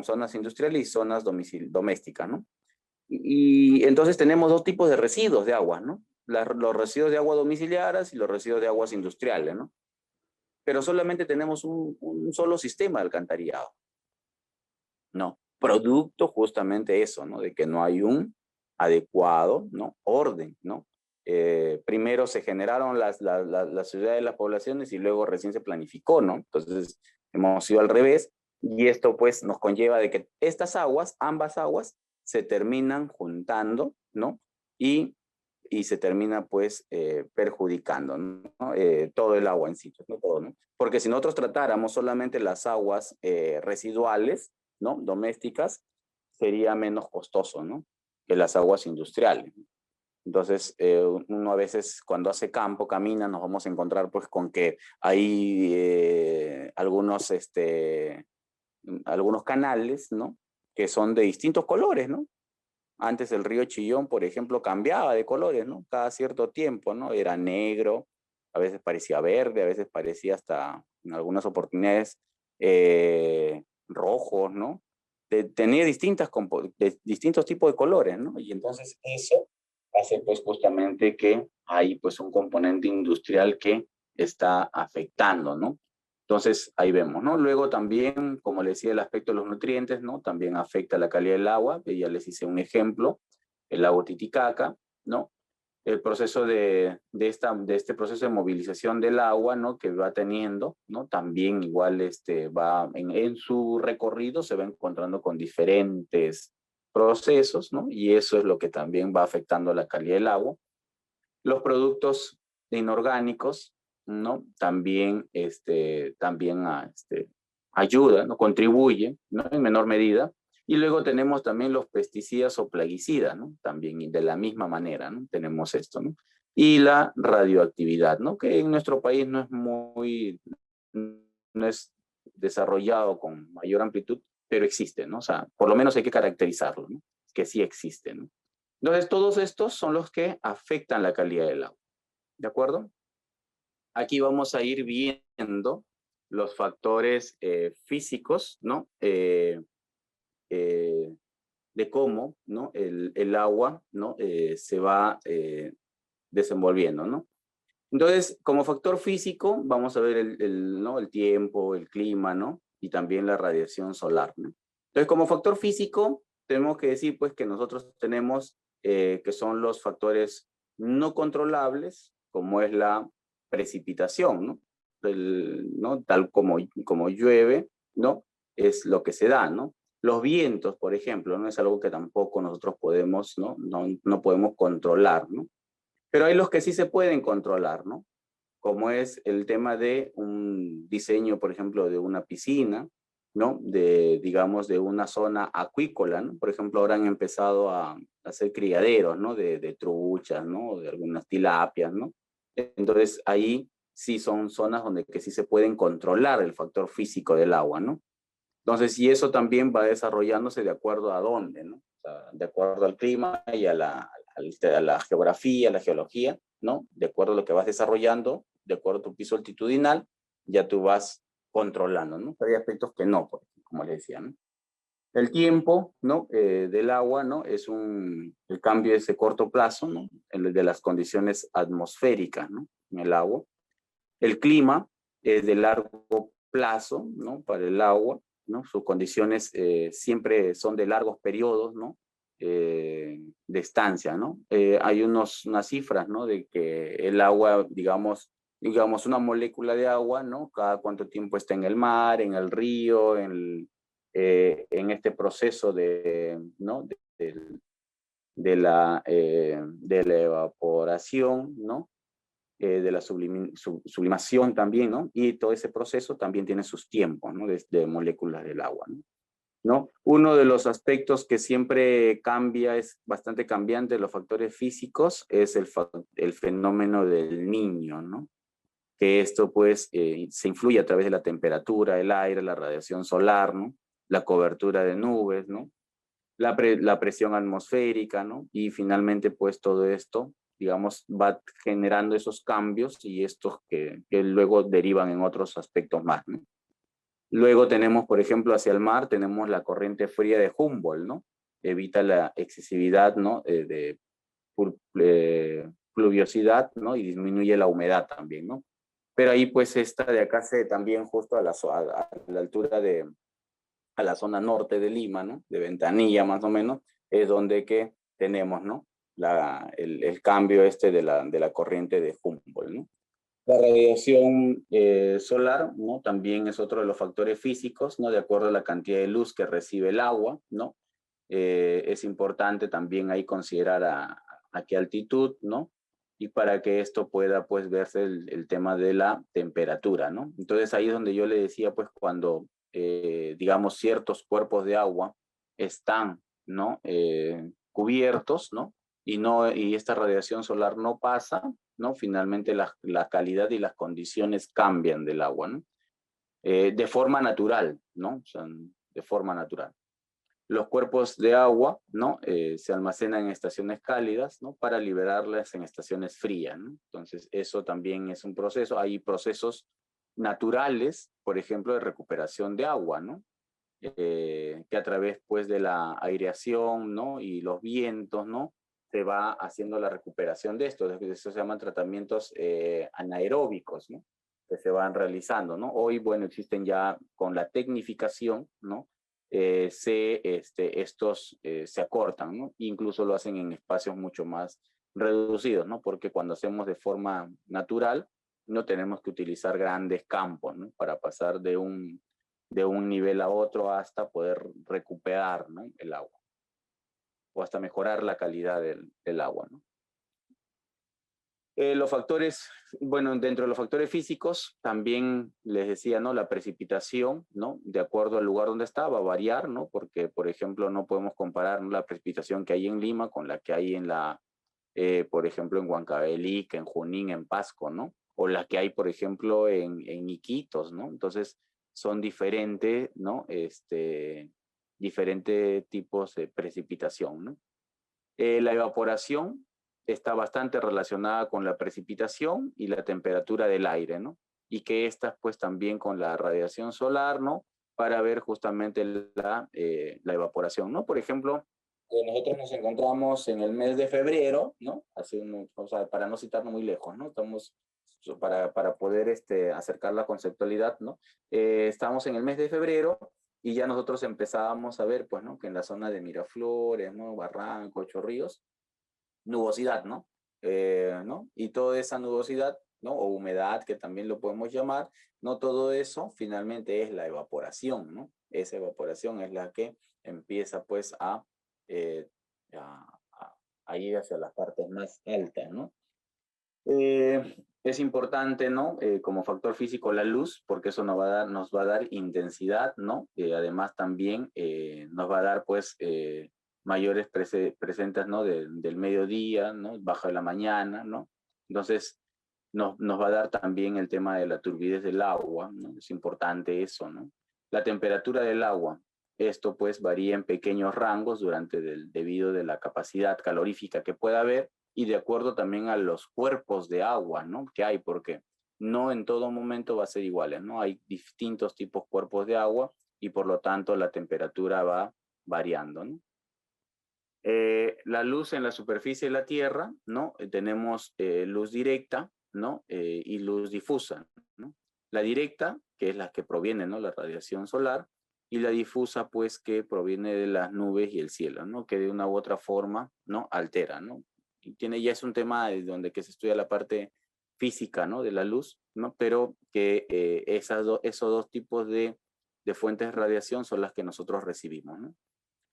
zonas industriales y zonas domésticas, ¿no? Y entonces tenemos dos tipos de residuos de agua, ¿no? Los residuos de agua domiciliares y los residuos de aguas industriales, ¿no? Pero solamente tenemos un solo sistema de alcantarillado, ¿no? Producto justamente eso, ¿no? De que no hay un adecuado, ¿no? Orden, ¿no? Primero se generaron las ciudades, las poblaciones y luego recién se planificó, ¿no? Entonces hemos ido al revés y esto pues nos conlleva de que estas aguas, ambas aguas, se terminan juntando, ¿no? Y se termina pues perjudicando, ¿no? Todo el agua en sí, pues, no todo, ¿no? Porque si nosotros tratáramos solamente las aguas residuales, ¿no? Domésticas, sería menos costoso, ¿no? Que las aguas industriales. Entonces, uno a veces cuando hace campo, camina, nos vamos a encontrar pues con que hay algunos canales, ¿no? Que son de distintos colores, ¿no? Antes el río Chillón, por ejemplo, cambiaba de colores, ¿no? Cada cierto tiempo, ¿no? Era negro, a veces parecía verde, a veces parecía hasta, en algunas oportunidades, rojos, ¿no? Tenía distintos tipos de colores, ¿no? Y entonces eso hace pues justamente que hay pues un componente industrial que está afectando, ¿no? Entonces, ahí vemos, ¿no? Luego también, como les decía, el aspecto de los nutrientes, ¿no? También afecta la calidad del agua. Ya les hice un ejemplo, el lago Titicaca, ¿no? El proceso este proceso de movilización del agua, ¿no? Que va teniendo, ¿no? También igual va en su recorrido, se va encontrando con diferentes procesos, ¿no? Y eso es lo que también va afectando la calidad del agua. Los productos inorgánicos, ¿no? También, ayudan, ¿no? Contribuyen, ¿no? En menor medida. Y luego tenemos también los pesticidas o plaguicidas, ¿no? También de la misma manera, ¿no? Tenemos esto, ¿no? Y la radioactividad, ¿no? Que en nuestro país no es desarrollado con mayor amplitud, pero existe, ¿no? O sea, por lo menos hay que caracterizarlo, ¿no? Que sí existe, ¿no? Entonces, todos estos son los que afectan la calidad del agua, ¿de acuerdo? Aquí vamos a ir viendo los factores físicos, ¿no? De cómo, ¿no? El agua, ¿no? Se va desenvolviendo, ¿no? Entonces, como factor físico, vamos a ver ¿no? El tiempo, el clima, ¿no? Y también la radiación solar, ¿no? Entonces, como factor físico, tenemos que decir, pues, que nosotros tenemos que son los factores no controlables, como es la precipitación, ¿no? ¿No? Tal como llueve, ¿no? Es lo que se da, ¿no? Los vientos, por ejemplo, no es algo que tampoco nosotros podemos, ¿no? No podemos controlar, ¿no? Pero hay los que sí se pueden controlar, ¿no? Como es el tema de un diseño, por ejemplo, de una piscina, ¿no? Digamos, de una zona acuícola, ¿no? Por ejemplo, ahora han empezado a hacer criaderos, ¿no? De truchas, ¿no? De algunas tilapias, ¿no? Entonces, ahí sí son zonas donde que sí se pueden controlar el factor físico del agua, ¿no? Entonces, y eso también va desarrollándose de acuerdo a dónde, ¿no? O sea, de acuerdo al clima y a la geografía, a la geología, ¿no? De acuerdo a lo que vas desarrollando, de acuerdo a tu piso altitudinal, ya tú vas controlando, ¿no? Pero hay aspectos que no, como les decía, ¿no? El tiempo, ¿no? Del agua, ¿no? El cambio es de corto plazo, ¿no? El de las condiciones atmosféricas, ¿no? En el agua. El clima es de largo plazo, ¿no? Para el agua, ¿no? Sus condiciones siempre son de largos periodos, ¿no? De estancia, ¿no? Hay unas cifras, ¿no? De que el agua, digamos, una molécula de agua, ¿no? Cada cuánto tiempo está en el mar, en el río, en este proceso ¿no? De la evaporación, ¿no? de la sublimación también, ¿no? Y todo ese proceso también tiene sus tiempos, ¿no? De moléculas del agua, ¿no? ¿No? Uno de los aspectos que siempre cambia, es bastante cambiante de los factores físicos, es el fenómeno del niño, ¿no? Que esto pues se influye a través de la temperatura, el aire, la radiación solar, ¿no? La cobertura de nubes, ¿no? La presión atmosférica, ¿no? Y finalmente pues todo esto, digamos, va generando esos cambios y estos que luego derivan en otros aspectos más, ¿no? Luego tenemos, por ejemplo, hacia el mar, tenemos la corriente fría de Humboldt, ¿no? Evita la excesividad, ¿no? De pluviosidad, ¿no? Y disminuye la humedad también, ¿no? Pero ahí, pues, esta de acá se también justo a la altura a la zona norte de Lima, ¿no? De Ventanilla, más o menos, es donde que tenemos, ¿no? El cambio de la corriente de Humboldt, ¿no? La radiación solar, ¿no? También es otro de los factores físicos, ¿no? De acuerdo a la cantidad de luz que recibe el agua, ¿no? Es importante también ahí considerar a qué altitud, ¿no? Y para que esto pueda, pues, verse el tema de la temperatura, ¿no? Entonces ahí es donde yo le decía, pues, cuando, digamos, ciertos cuerpos de agua están, ¿no? Cubiertos, ¿no? Y esta radiación solar no pasa, ¿no? Finalmente la calidad y las condiciones cambian del agua, ¿no? De forma natural, ¿no? O sea, de forma natural. Los cuerpos de agua, ¿no? Se almacenan en estaciones cálidas, ¿no? Para liberarlas en estaciones frías, ¿no? Entonces, eso también es un proceso. Hay procesos naturales, por ejemplo, de recuperación de agua, ¿no? Que a través, pues, de la aireación, ¿no? Y los vientos, ¿no? Se va haciendo la recuperación de esto. Eso se llaman tratamientos anaeróbicos, ¿no? Que se van realizando, ¿no? Hoy, bueno, existen ya con la tecnificación, ¿no? Estos se acortan, ¿no? Incluso lo hacen en espacios mucho más reducidos, ¿no? Porque cuando hacemos de forma natural, no tenemos que utilizar grandes campos, ¿no? Para pasar de un nivel a otro hasta poder recuperar, ¿no? El agua o hasta mejorar la calidad del agua, ¿no? Los factores, bueno, dentro de los factores físicos, también les decía, ¿no? La precipitación, ¿no? De acuerdo al lugar donde está, va a variar, ¿no? Porque, por ejemplo, no podemos comparar, ¿no? La precipitación que hay en Lima con la que hay por ejemplo, en Huancavelica, en Junín, en Pasco, ¿no? O la que hay, por ejemplo, en Iquitos, ¿no? Entonces, son diferentes, ¿no? Diferentes tipos de precipitación, ¿no? La evaporación está bastante relacionada con la precipitación y la temperatura del aire, ¿no? Y que estas, pues, también con la radiación solar, ¿no? Para ver justamente la evaporación, ¿no? Por ejemplo, nosotros nos encontramos en el mes de febrero, ¿no? O sea, para no citarnos muy lejos, ¿no? Estamos, para poder acercar la conceptualidad, ¿no? Estamos en el mes de febrero y ya nosotros empezábamos a ver, pues, ¿no? Que en la zona de Miraflores, ¿no? Barranco, Chorrillos, nubosidad, ¿no? ¿No? Y toda esa nubosidad, ¿no? O humedad, que también lo podemos llamar, ¿no? Todo eso finalmente es la evaporación, ¿no? Esa evaporación es la que empieza, pues, eh, a ir hacia las partes más altas, ¿no? Es importante, ¿no? Como factor físico la luz, porque eso nos va a dar intensidad, ¿no? Además también nos va a dar, pues, mayores presentes, ¿no? Del mediodía, ¿no? Bajo de la mañana, ¿no? Entonces, nos va a dar también el tema de la turbidez del agua, ¿no? Es importante eso, ¿no? La temperatura del agua. Esto, pues, varía en pequeños rangos debido de la capacidad calorífica que pueda haber y de acuerdo también a los cuerpos de agua, ¿no? Que hay, porque no en todo momento va a ser igual, ¿no? Hay distintos tipos de cuerpos de agua y por lo tanto la temperatura va variando, ¿no? La luz en la superficie de la Tierra, ¿no? Tenemos luz directa, ¿no? Y luz difusa, ¿no? La directa, que es la que proviene, ¿no? La radiación solar, y la difusa, pues, que proviene de las nubes y el cielo, ¿no? Que de una u otra forma, ¿no? Altera, ¿no? Y ya es un tema donde que se estudia la parte física, ¿no? De la luz, ¿no? Pero que esos dos tipos de fuentes de radiación son las que nosotros recibimos, ¿no?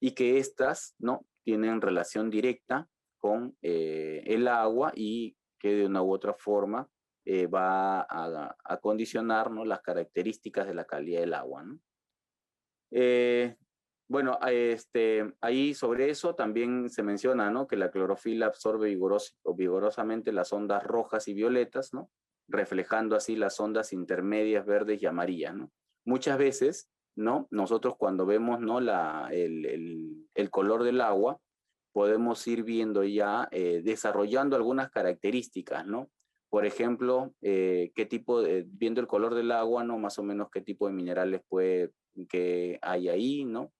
Y que estas, ¿no? Tienen relación directa con el agua y que de una u otra forma va a condicionar, ¿no?, las características de la calidad del agua, ¿no? Bueno, ahí sobre eso también se menciona, ¿no?, que la clorofila absorbe vigorosamente las ondas rojas y violetas, ¿no?, reflejando así las ondas intermedias verdes y amarillas, ¿no? Muchas veces, ¿no?, nosotros cuando vemos, ¿no?, el color del agua, podemos ir viendo ya, desarrollando algunas características, ¿no? Por ejemplo, viendo el color del agua, ¿no?, más o menos qué tipo de minerales que hay ahí, ¿no?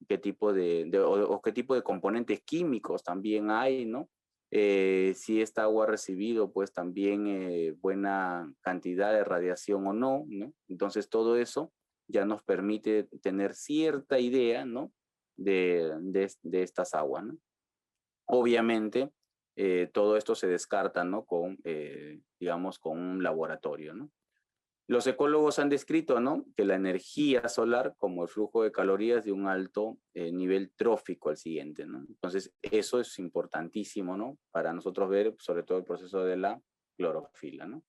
Qué tipo o qué tipo de componentes químicos también hay, ¿no? Si esta agua ha recibido, pues también buena cantidad de radiación o no, ¿no? Entonces todo eso ya nos permite tener cierta idea, ¿no?, de estas aguas, ¿no? Obviamente, todo esto se descarta, ¿no?, digamos, con un laboratorio, ¿no? Los ecólogos han descrito, ¿no?, que la energía solar como el flujo de calorías de un alto nivel trófico al siguiente, ¿no? Entonces, eso es importantísimo, ¿no?, para nosotros ver, sobre todo el proceso de la clorofila, ¿no?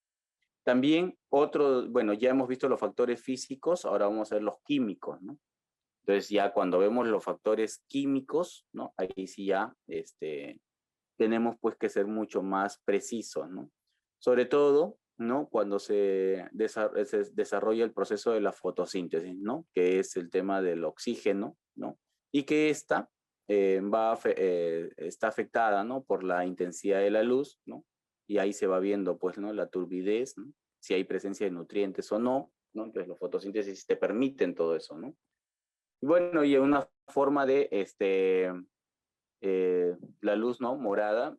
También bueno, ya hemos visto los factores físicos, ahora vamos a ver los químicos, ¿no? Entonces, ya cuando vemos los factores químicos, ¿no?, ahí sí ya, tenemos pues que ser mucho más precisos, ¿no? Sobre todo, ¿no?, cuando se desarrolla el proceso de la fotosíntesis, ¿no?, que es el tema del oxígeno, ¿no? Y que esta está afectada, ¿no?, por la intensidad de la luz, ¿no? Y ahí se va viendo, pues, ¿no?, la turbidez, ¿no?, si hay presencia de nutrientes o no, ¿no? Entonces, la fotosíntesis te permiten todo eso, ¿no? Y bueno, y una forma de, la luz, ¿no?, morada,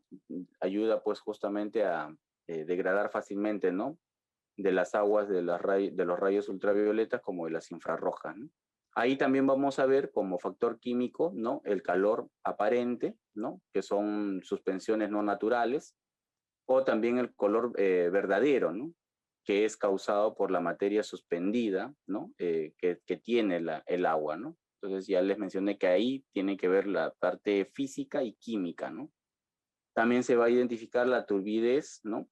ayuda pues justamente a degradar fácilmente, ¿no?, de las aguas de los rayos ultravioletas como de las infrarrojas, ¿no? Ahí también vamos a ver como factor químico, ¿no?, el calor aparente, ¿no?, que son suspensiones no naturales, o también el color verdadero, ¿no?, que es causado por la materia suspendida, ¿no?, que tiene el agua, ¿no? Entonces ya les mencioné que ahí tiene que ver la parte física y química, ¿no? También se va a identificar la turbidez, ¿no?,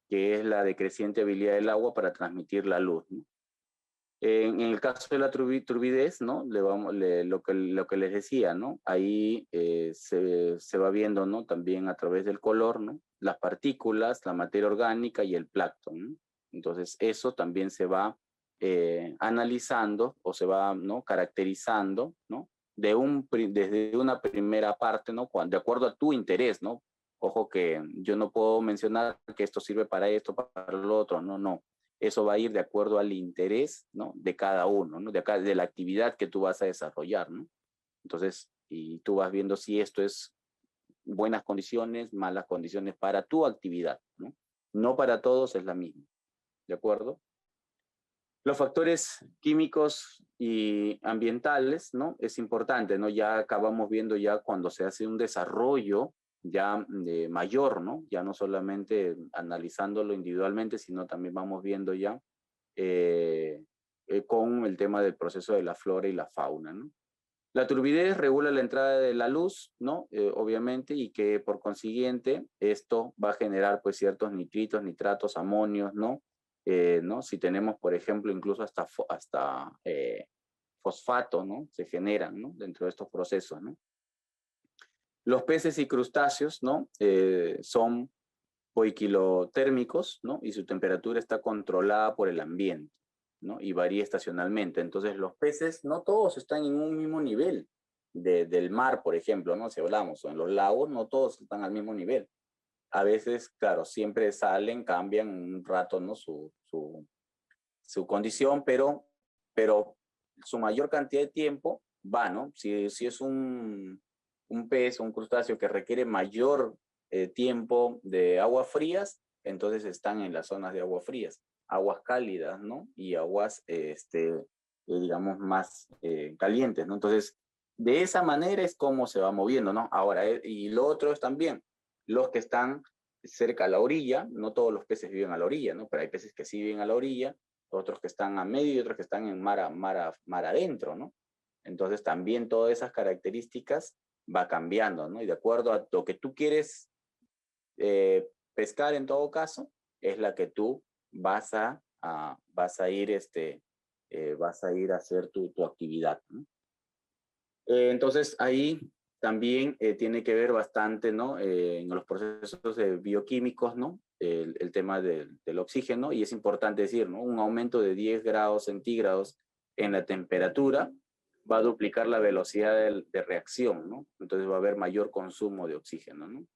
que es la decreciente habilidad del agua para transmitir la luz, ¿no? En el caso de la turbidez, ¿no?, lo que les decía, ¿no?, ahí se va viendo, ¿no?, también a través del color, ¿no?, las partículas, la materia orgánica y el plancton, ¿no? Entonces eso también se va analizando o se va, ¿no?, caracterizando, ¿no?, desde una primera parte, ¿no?, de acuerdo a tu interés, ¿no? Ojo que yo no puedo mencionar que esto sirve para esto, para lo otro, no, no. Eso va a ir de acuerdo al interés, ¿no?, de cada uno, ¿no?, de la actividad que tú vas a desarrollar, ¿no? Entonces, y tú vas viendo si esto es buenas condiciones, malas condiciones para tu actividad, ¿no? No para todos es la misma, ¿de acuerdo? Los factores químicos y ambientales, ¿no?, es importante, ¿no? Ya acabamos viendo ya cuando se hace un desarrollo ya mayor, ¿no? Ya no solamente analizándolo individualmente, sino también vamos viendo ya con el tema del proceso de la flora y la fauna, ¿no? La turbidez regula la entrada de la luz, ¿no? Obviamente, y que por consiguiente esto va a generar pues ciertos nitritos, nitratos, amonios, ¿no? ¿No? Si tenemos, por ejemplo, incluso hasta fosfato, ¿no?, se generan, ¿no?, dentro de estos procesos, ¿no? Los peces y crustáceos, ¿no?, son poiquilotérmicos, ¿no?, y su temperatura está controlada por el ambiente, ¿no?, y varía estacionalmente. Entonces, los peces no todos están en un mismo nivel del mar, por ejemplo, ¿no? Si hablamos, o en los lagos, no todos están al mismo nivel. A veces, claro, siempre salen, cambian un rato, ¿no?, su condición, pero su mayor cantidad de tiempo va, ¿no? Si es un pez o un crustáceo que requiere mayor tiempo de aguas frías, entonces están en las zonas de aguas frías, aguas cálidas, ¿no? Y aguas, digamos, más calientes, ¿no? Entonces, de esa manera es como se va moviendo, ¿no? Ahora, y lo otro es también los que están cerca a la orilla, no todos los peces viven a la orilla, ¿no? Pero hay peces que sí viven a la orilla, otros que están a medio y otros que están en mar adentro, ¿no? Entonces también todas esas características va cambiando, ¿no? Y de acuerdo a lo que tú quieres pescar en todo caso, es la que tú vas a ir, vas a ir a hacer tu actividad, ¿no? Entonces, ahí también tiene que ver bastante, ¿no? En los procesos bioquímicos, ¿no? El tema del oxígeno, y es importante decir, ¿no? Un aumento de 10 grados centígrados en la temperatura va a duplicar la velocidad de reacción, ¿no? Entonces va a haber mayor consumo de oxígeno, ¿no?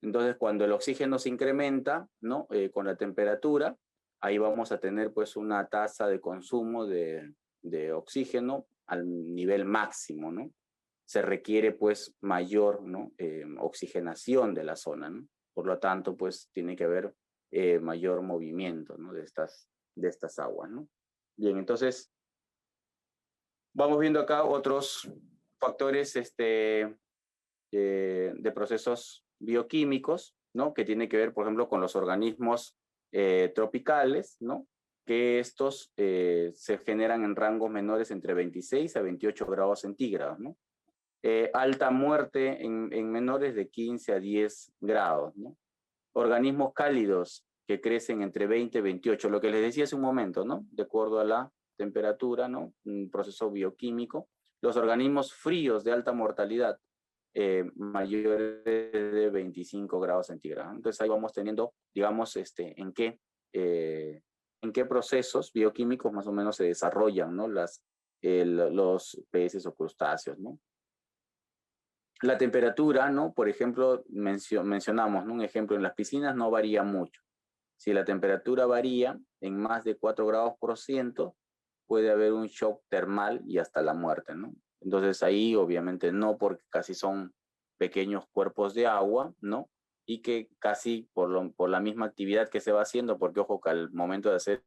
Entonces, cuando el oxígeno se incrementa, ¿no? Con la temperatura, ahí vamos a tener pues una tasa de consumo de oxígeno al nivel máximo, ¿no? Se requiere pues mayor, ¿no? Oxigenación de la zona, ¿no? Por lo tanto, pues tiene que haber mayor movimiento, ¿no? De estas aguas, ¿no? Bien, entonces vamos viendo acá otros factores de procesos bioquímicos, ¿no? Que tiene que ver, por ejemplo, con los organismos tropicales, ¿no? Que estos se generan en rangos menores entre 26 a 28 grados centígrados, ¿no? Alta muerte en menores de 15 a 10 grados, ¿no? Organismos cálidos que crecen entre 20 y 28, lo que les decía hace un momento, ¿no? De acuerdo a la temperatura, ¿no? Un proceso bioquímico. Los organismos fríos de alta mortalidad, mayores de 25 grados centígrados. Entonces ahí vamos teniendo, digamos, en qué procesos bioquímicos más o menos se desarrollan, ¿no? Los peces o crustáceos, ¿no? La temperatura, ¿no? Por ejemplo, mencionamos, ¿no? Un ejemplo, en las piscinas no varía mucho. Si la temperatura varía en más de 4 grados por ciento, puede haber un shock termal y hasta la muerte, ¿no? Entonces ahí obviamente no, porque casi son pequeños cuerpos de agua, ¿no? Y que casi por la misma actividad que se va haciendo, porque ojo que al momento de hacer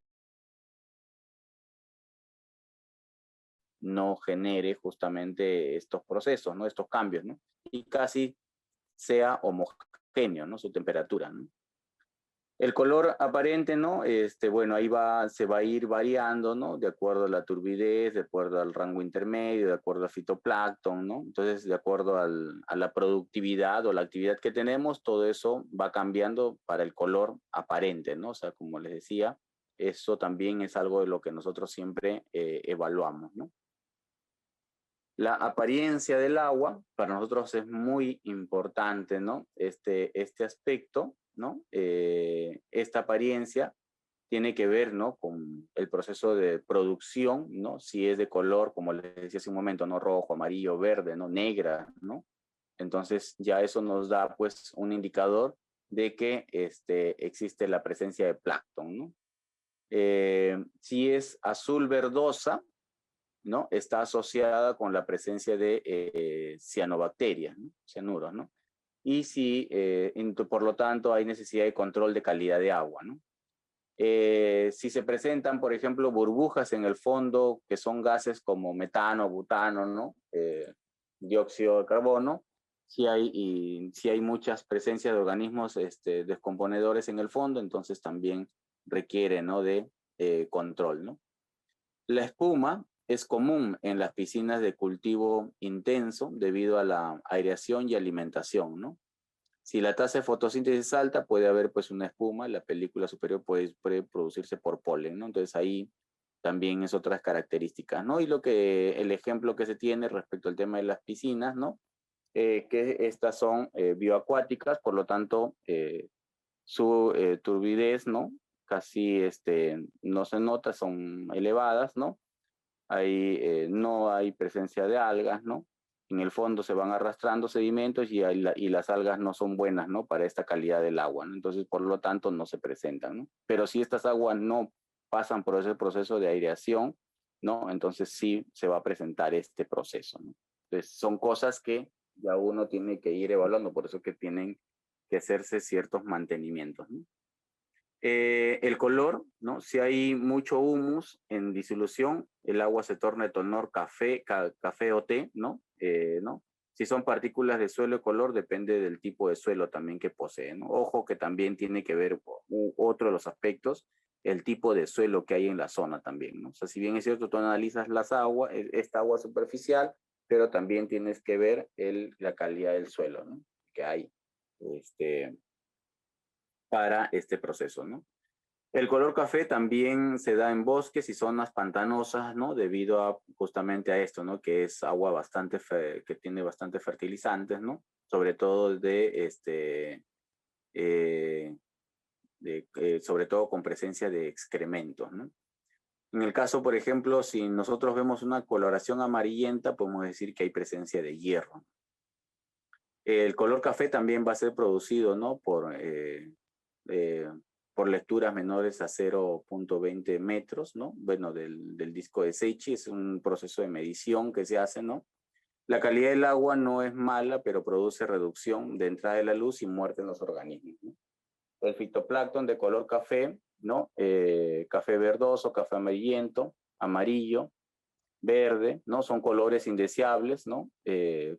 no genere justamente estos procesos, ¿no? Estos cambios, ¿no? Y casi sea homogéneo, ¿no? Su temperatura, ¿no? El color aparente, ¿no? Bueno, ahí se va a ir variando, ¿no? De acuerdo a la turbidez, de acuerdo al rango intermedio, de acuerdo al fitoplancton, ¿no? Entonces, de acuerdo a la productividad o la actividad que tenemos, todo eso va cambiando para el color aparente, ¿no? O sea, como les decía, eso también es algo de lo que nosotros siempre evaluamos, ¿no? La apariencia del agua para nosotros es muy importante, ¿no? Este aspecto, ¿no? Esta apariencia tiene que ver, ¿no? Con el proceso de producción, ¿no? Si es de color, como les decía hace un momento, ¿no? Rojo, amarillo, verde, ¿no? Negra, ¿no? Entonces ya eso nos da, pues, un indicador de que existe la presencia de plancton, ¿no? Si es azul verdosa, ¿no? Está asociada con la presencia de cianobacterias, ¿no? Cianuros, ¿no? Y si, por lo tanto, hay necesidad de control de calidad de agua, ¿no? Si se presentan, por ejemplo, burbujas en el fondo, que son gases como metano, butano, ¿no? Dióxido de carbono, si hay muchas presencias de organismos descomponedores en el fondo, entonces también requiere, ¿no? De control, ¿no? La espuma es común en las piscinas de cultivo intenso debido a la aireación y alimentación, ¿no? Si la tasa de fotosíntesis es alta, puede haber pues una espuma, la película superior puede producirse por polen, ¿no? Entonces ahí también es otras características, ¿no? Y el ejemplo que se tiene respecto al tema de las piscinas, ¿no? Que estas son bioacuáticas, por lo tanto, su turbidez, ¿no? Casi no se nota, son elevadas, ¿no? Ahí no hay presencia de algas, ¿no? En el fondo se van arrastrando sedimentos y las algas no son buenas, ¿no? Para esta calidad del agua, ¿no? Entonces, por lo tanto, no se presentan, ¿no? Pero si estas aguas no pasan por ese proceso de aireación, ¿no? Entonces sí se va a presentar este proceso, ¿no? Entonces, son cosas que ya uno tiene que ir evaluando, por eso que tienen que hacerse ciertos mantenimientos, ¿no? El color, ¿no? Si hay mucho humus en disolución, el agua se torna de color café o té, ¿no? ¿No? Si son partículas de suelo, el color depende del tipo de suelo también que posee, ¿no? Ojo que también tiene que ver otro de los aspectos, el tipo de suelo que hay en la zona también, ¿no? O sea, si bien es cierto, tú analizas esta agua superficial, pero también tienes que ver la calidad del suelo, ¿no? Que hay, para este proceso, ¿no? El color café también se da en bosques y zonas pantanosas, ¿no? Debido a justamente a esto, ¿no? Que es agua bastante, que tiene bastante fertilizantes, ¿no? Sobre todo sobre todo con presencia de excrementos, ¿no? En el caso, por ejemplo, si nosotros vemos una coloración amarillenta, podemos decir que hay presencia de hierro. El color café también va a ser producido, ¿no? Por lecturas menores a 0.20 metros, ¿no? Bueno, del disco de Seichi, es un proceso de medición que se hace, ¿no? La calidad del agua no es mala, pero produce reducción de entrada de la luz y muerte en los organismos, ¿no? El fitoplancton de color café, ¿no? Café verdoso, café amarillento, amarillo, verde, ¿no? Son colores indeseables, ¿no?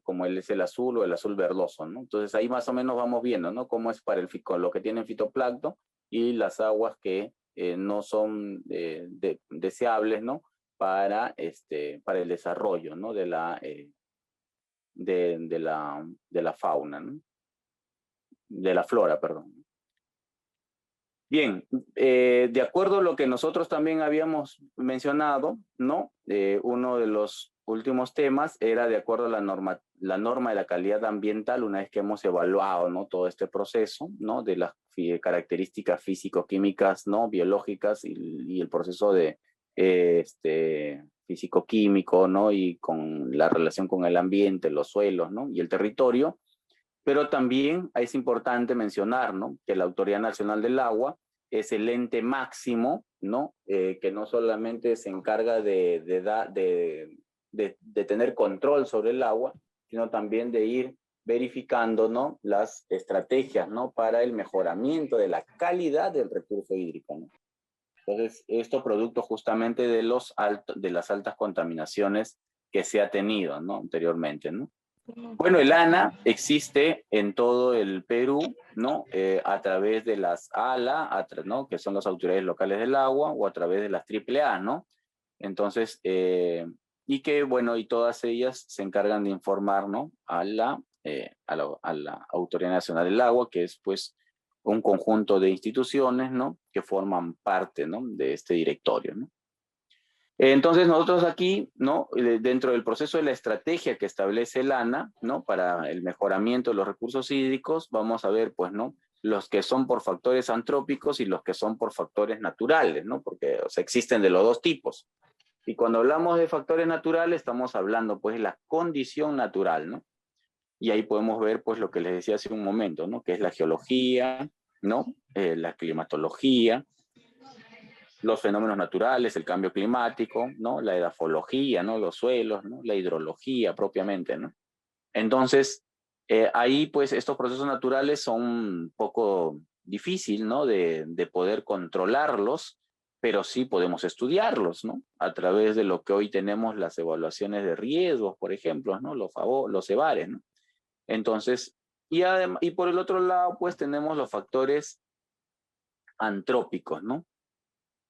Como es el azul o el azul verdoso, ¿no? Entonces ahí más o menos vamos viendo, ¿no? Cómo es para lo que tiene fitoplancton y las aguas que no son deseables, ¿no? Para el desarrollo, ¿no? De la fauna, ¿no? De la flora, perdón. Bien, de acuerdo a lo que nosotros también habíamos mencionado, ¿no? Uno de los últimos temas era de acuerdo a la norma de la calidad ambiental, una vez que hemos evaluado, ¿no? Todo este proceso, ¿no? De las características físico-químicas, ¿no? Biológicas y el proceso de físico-químico, ¿no? Y con la relación con el ambiente, los suelos, ¿no? Y el territorio. Pero también es importante mencionar, ¿no? Que la Autoridad Nacional del Agua es el ente máximo, ¿no? Que no solamente se encarga de tener control sobre el agua, sino también de ir verificando, ¿no? Las estrategias, ¿no? Para el mejoramiento de la calidad del recurso hídrico, ¿no? Entonces, esto producto justamente de las altas contaminaciones que se ha tenido, ¿no? Anteriormente, ¿no? Bueno, el ANA existe en todo el Perú, ¿no? A través de las ALA, ¿no? Que son las autoridades locales del agua, o a través de las AAA, ¿no? Entonces, y que, bueno, y todas ellas se encargan de informar, ¿no? A la Autoridad Nacional del Agua, que es, pues, un conjunto de instituciones, ¿no? Que forman parte, ¿no? De este directorio, ¿no? Entonces nosotros aquí, ¿no? Dentro del proceso de la estrategia que establece el ANA, ¿no? Para el mejoramiento de los recursos hídricos, vamos a ver, pues, ¿no? Los que son por factores antrópicos y los que son por factores naturales, ¿no? Porque, o sea, existen de los dos tipos. Y cuando hablamos de factores naturales, estamos hablando, pues, de la condición natural, ¿no? Y ahí podemos ver, pues, lo que les decía hace un momento, ¿no? Que es la geología, ¿no? La climatología, los fenómenos naturales, el cambio climático, ¿no? La edafología, ¿no? Los suelos, ¿no? La hidrología propiamente, ¿no? Entonces, ahí pues estos procesos naturales son un poco difícil, ¿no? De poder controlarlos, pero sí podemos estudiarlos, ¿no? A través de lo que hoy tenemos las evaluaciones de riesgos, por ejemplo, ¿no? Los EVARES, ¿no? Entonces, y por el otro lado, pues tenemos los factores antrópicos, ¿no?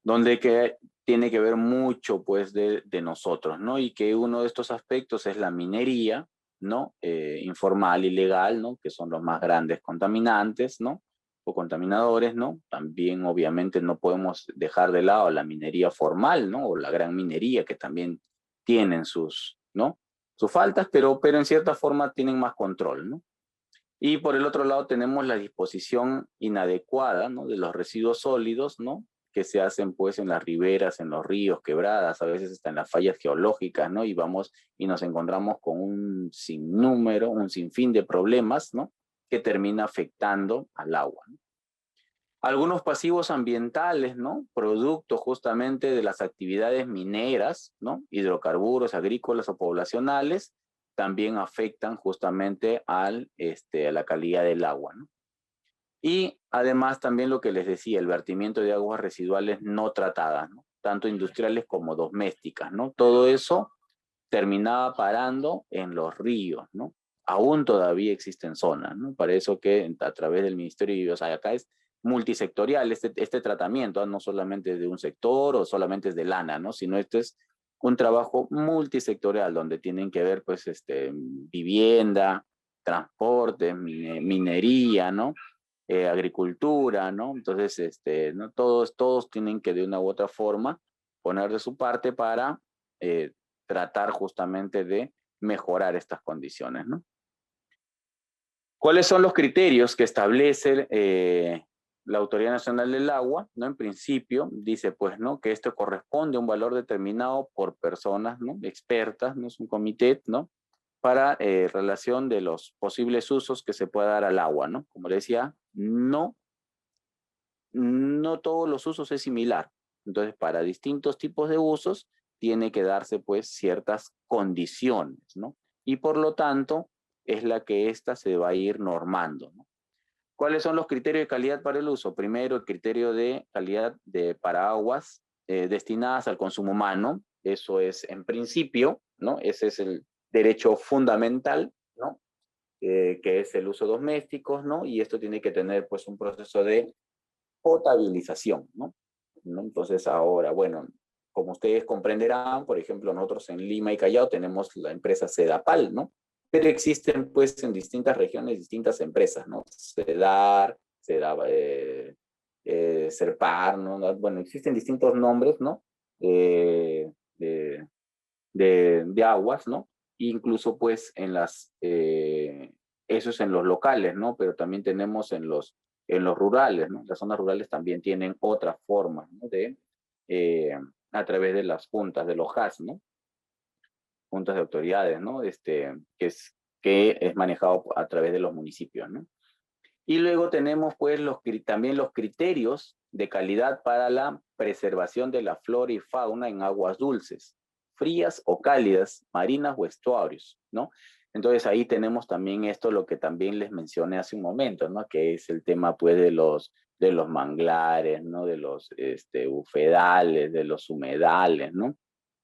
Donde que tiene que ver mucho pues de nosotros, ¿no? Y que uno de estos aspectos es la minería, ¿no? Informal y legal, ¿no? Que son los más grandes contaminantes, ¿no? O contaminadores, ¿no? También obviamente no podemos dejar de lado la minería formal, ¿no? O la gran minería que también tienen ¿no? Sus faltas, pero en cierta forma tienen más control, ¿no? Y por el otro lado tenemos la disposición inadecuada, ¿no? De los residuos sólidos, ¿no? Que se hacen pues en las riberas, en los ríos, quebradas, a veces hasta en las fallas geológicas, ¿no? Y vamos y nos encontramos con un sinnúmero, un sinfín de problemas, ¿no? Que termina afectando al agua, ¿no? Algunos pasivos ambientales, ¿no? Producto justamente de las actividades mineras, ¿no? Hidrocarburos agrícolas o poblacionales, también afectan justamente a la calidad del agua, ¿no? Y además también lo que les decía, el vertimiento de aguas residuales no tratadas, ¿no? Tanto industriales como domésticas, ¿no? Todo eso terminaba parando en los ríos, ¿no? Aún todavía existen zonas, ¿no? Para eso que a través del Ministerio, o sea, acá es multisectorial este tratamiento, ¿no? No solamente de un sector o solamente es del ANA, ¿no? Sino este es un trabajo multisectorial donde tienen que ver, pues, vivienda, transporte, minería, ¿no? agricultura, ¿no? Entonces, ¿no? Todos tienen que de una u otra forma poner de su parte para tratar justamente de mejorar estas condiciones, ¿no? ¿Cuáles son los criterios que establece la Autoridad Nacional del Agua? ¿No? En principio, dice pues, ¿no? Que esto corresponde a un valor determinado por personas, ¿no? Expertas, ¿no? Es un comité, ¿no? Para relación de los posibles usos que se pueda dar al agua, ¿no? Como le decía, no todos los usos es similar. Entonces, para distintos tipos de usos, tiene que darse pues ciertas condiciones, ¿no? Y por lo tanto, es la que ésta se va a ir normando, ¿no? ¿Cuáles son los criterios de calidad para el uso? Primero, el criterio de calidad para aguas destinadas al consumo humano. Eso es en principio, ¿no? Ese es el derecho fundamental, ¿no? Que es el uso doméstico, ¿no? Y esto tiene que tener pues un proceso de potabilización, ¿no? Entonces ahora, bueno, como ustedes comprenderán, por ejemplo, nosotros en Lima y Callao tenemos la empresa Sedapal, ¿no? Pero existen pues en distintas regiones distintas empresas, ¿no? Sedar, Serpar, ¿no? Bueno, existen distintos nombres, ¿no? De, de aguas, ¿no? Incluso pues en eso es en los locales, ¿no? Pero también tenemos en los rurales, ¿no? Las zonas rurales también tienen otras formas, ¿no? Eh, a través de las juntas, de los HAS, ¿no? Juntas de autoridades, ¿no? Que es manejado a través de los municipios, ¿no? Y luego tenemos pues también los criterios de calidad para la preservación de la flora y fauna en aguas dulces, frías o cálidas, marinas o estuarios, ¿no? Entonces ahí tenemos también esto, lo que también les mencioné hace un momento, ¿no? Que es el tema pues de los manglares, ¿no? De los bufedales, de los humedales, ¿no?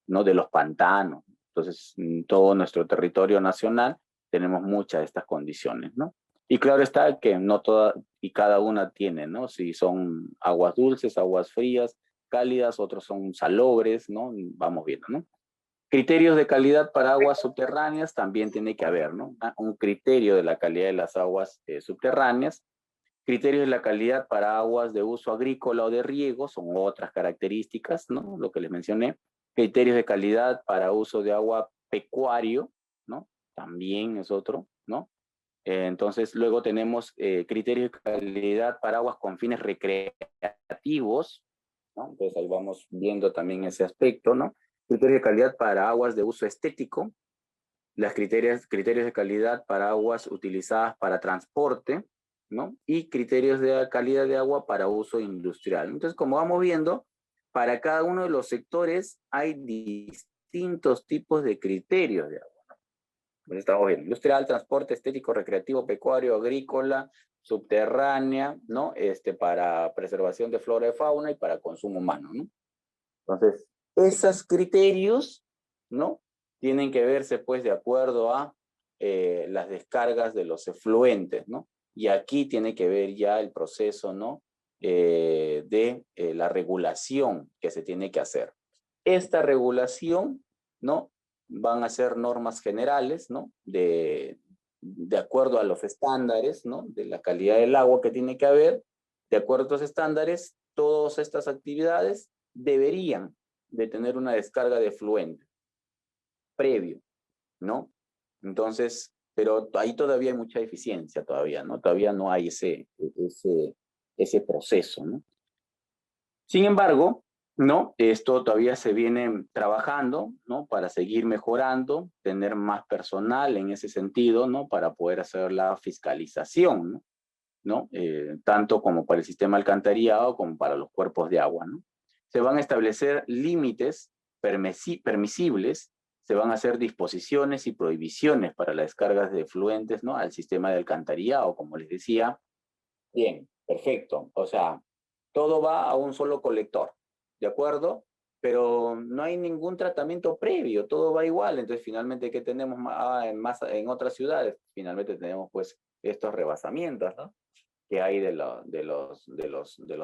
¿No? De los pantanos. Entonces, en todo nuestro territorio nacional tenemos muchas de estas condiciones, ¿no? Y claro está que no toda y cada una tiene, ¿no? Si son aguas dulces, aguas frías, cálidas, otros son salobres, ¿no? Vamos viendo, ¿no? Criterios de calidad para aguas subterráneas también tiene que haber, ¿no? Un criterio de la calidad de las aguas subterráneas. Criterios de la calidad para aguas de uso agrícola o de riego son otras características, ¿no? Lo que les mencioné. Criterios de calidad para uso de agua pecuario, ¿no? También es otro, ¿no? Entonces, luego tenemos criterios de calidad para aguas con fines recreativos, ¿no? Entonces, ahí vamos viendo también ese aspecto, ¿no? Criterios de calidad para aguas de uso estético, criterios de calidad para aguas utilizadas para transporte, ¿no? Y criterios de calidad de agua para uso industrial. Entonces, como vamos viendo, para cada uno de los sectores hay distintos tipos de criterios de agua. Pues estamos viendo, industrial, transporte, estético, recreativo, pecuario, agrícola, subterránea, ¿no? Para preservación de flora y fauna y para consumo humano, ¿no? Entonces, esos criterios, ¿no? Tienen que verse, pues, de acuerdo a las descargas de los efluentes, ¿no? Y aquí tiene que ver ya el proceso, ¿no? De la regulación que se tiene que hacer. Esta regulación, ¿no? Van a ser normas generales, ¿no? De acuerdo a los estándares, ¿no? De la calidad del agua que tiene que haber. De acuerdo a estos estándares, todas estas actividades deberían de tener una descarga de efluente previo, ¿no? Entonces, pero ahí todavía hay mucha eficiencia todavía, ¿no? Todavía no hay ese proceso, ¿no? Sin embargo, ¿no? Esto todavía se viene trabajando, ¿no? Para seguir mejorando, tener más personal en ese sentido, ¿no? Para poder hacer la fiscalización, ¿no? ¿No? Tanto como para el sistema alcantarillado como para los cuerpos de agua, ¿no? Se van a establecer límites permisibles, se van a hacer disposiciones y prohibiciones para las descargas de efluentes, ¿no? Al sistema de alcantarillado, como les decía. Bien, perfecto. O sea, todo va a un solo colector, ¿de acuerdo? Pero no hay ningún tratamiento previo, todo va igual. Entonces, finalmente, ¿qué tenemos en otras ciudades? Finalmente tenemos, pues, estos rebasamientos, ¿no? Que hay de los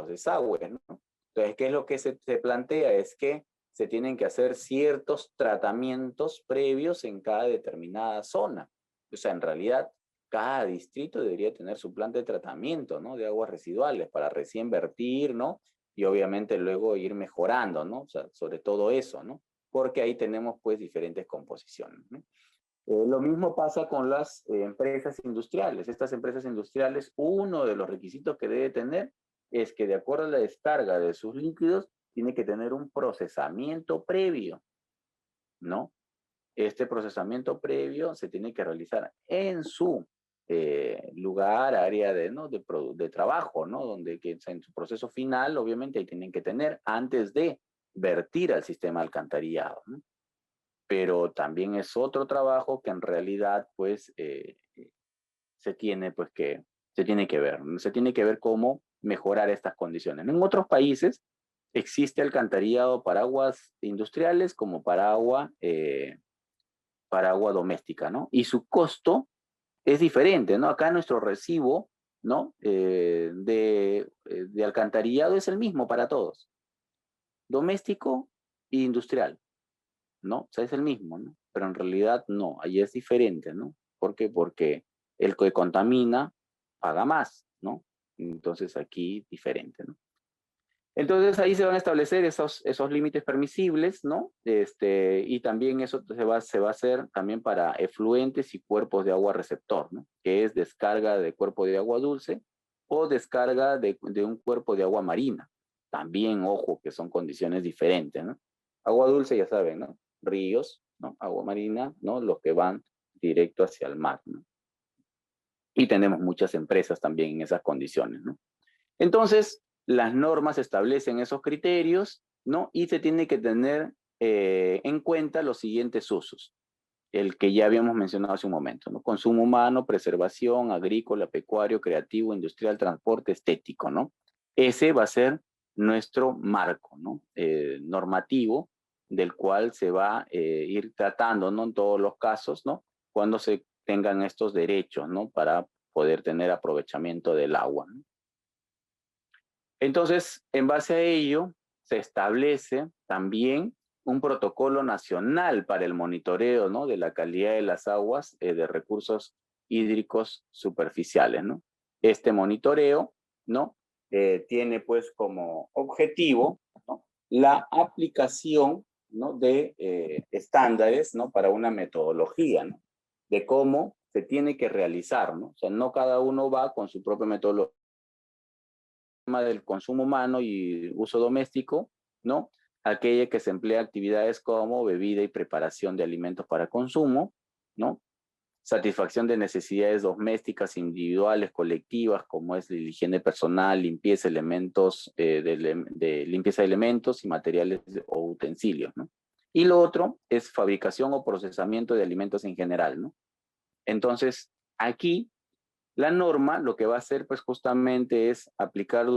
desagües, ¿no? Entonces, ¿qué es lo que se plantea? Es que se tienen que hacer ciertos tratamientos previos en cada determinada zona. O sea, en realidad, cada distrito debería tener su plan de tratamiento, ¿no? De aguas residuales para recién vertir, ¿no? Y obviamente luego ir mejorando, ¿no? O sea, sobre todo eso, ¿no? Porque ahí tenemos pues diferentes composiciones, ¿no? Lo mismo pasa con las empresas industriales. Estas empresas industriales, uno de los requisitos que debe tener es que de acuerdo a la descarga de sus líquidos, tiene que tener un procesamiento previo, ¿no? Este procesamiento previo se tiene que realizar en su lugar, área de, ¿no? de trabajo, ¿no? Donde que en su proceso final, obviamente, ahí tienen que tener antes de vertir al sistema alcantarillado, ¿no? Pero también es otro trabajo que en realidad, pues, se tiene, pues, se tiene que ver, ¿no? Se tiene que ver cómo mejorar estas condiciones. En otros países existe alcantarillado para aguas industriales como para agua doméstica, ¿no? Y su costo es diferente, ¿no? Acá nuestro recibo, ¿no? De alcantarillado es el mismo para todos, doméstico e industrial, ¿no? O sea, es el mismo, ¿no? Pero en realidad no, ahí es diferente, ¿no? ¿Por qué? Porque el que contamina paga más, ¿no? Entonces aquí diferente, ¿no? Entonces ahí se van a establecer esos límites permisibles, ¿no? Y también eso se va a hacer también para efluentes y cuerpos de agua receptor, ¿no? Que es descarga de cuerpo de agua dulce o descarga de un cuerpo de agua marina. También, ojo, que son condiciones diferentes, ¿no? Agua dulce, ya saben, ¿no? Ríos, ¿no? Agua marina, ¿no? Los que van directo hacia el mar, ¿no? Y tenemos muchas empresas también en esas condiciones, ¿no? Entonces, las normas establecen esos criterios, ¿no? Y se tiene que tener en cuenta los siguientes usos, el que ya habíamos mencionado hace un momento, ¿no? Consumo humano, preservación, agrícola, pecuario, creativo, industrial, transporte, estético, ¿no? Ese va a ser nuestro marco, ¿no? Normativo, del cual se va a ir tratando, ¿no? En todos los casos, ¿no? Cuando se tengan estos derechos, ¿no? Para poder tener aprovechamiento del agua, ¿no? Entonces, en base a ello, se establece también un protocolo nacional para el monitoreo, ¿no? De la calidad de las aguas de recursos hídricos superficiales, ¿no? Este monitoreo, ¿no? Tiene pues como objetivo, ¿no? La aplicación, ¿no? De estándares, ¿no? Para una metodología, ¿no? De cómo se tiene que realizar, ¿no? O sea, no cada uno va con su propia metodología del consumo humano y uso doméstico, ¿no? Aquella que se emplea actividades como bebida y preparación de alimentos para consumo, ¿no? Satisfacción de necesidades domésticas individuales, colectivas, como es la higiene personal, limpieza, elementos, de limpieza de elementos y materiales o utensilios, ¿no? Y lo otro es fabricación o procesamiento de alimentos en general, ¿no? Entonces, aquí la norma lo que va a hacer, pues justamente es aplicar,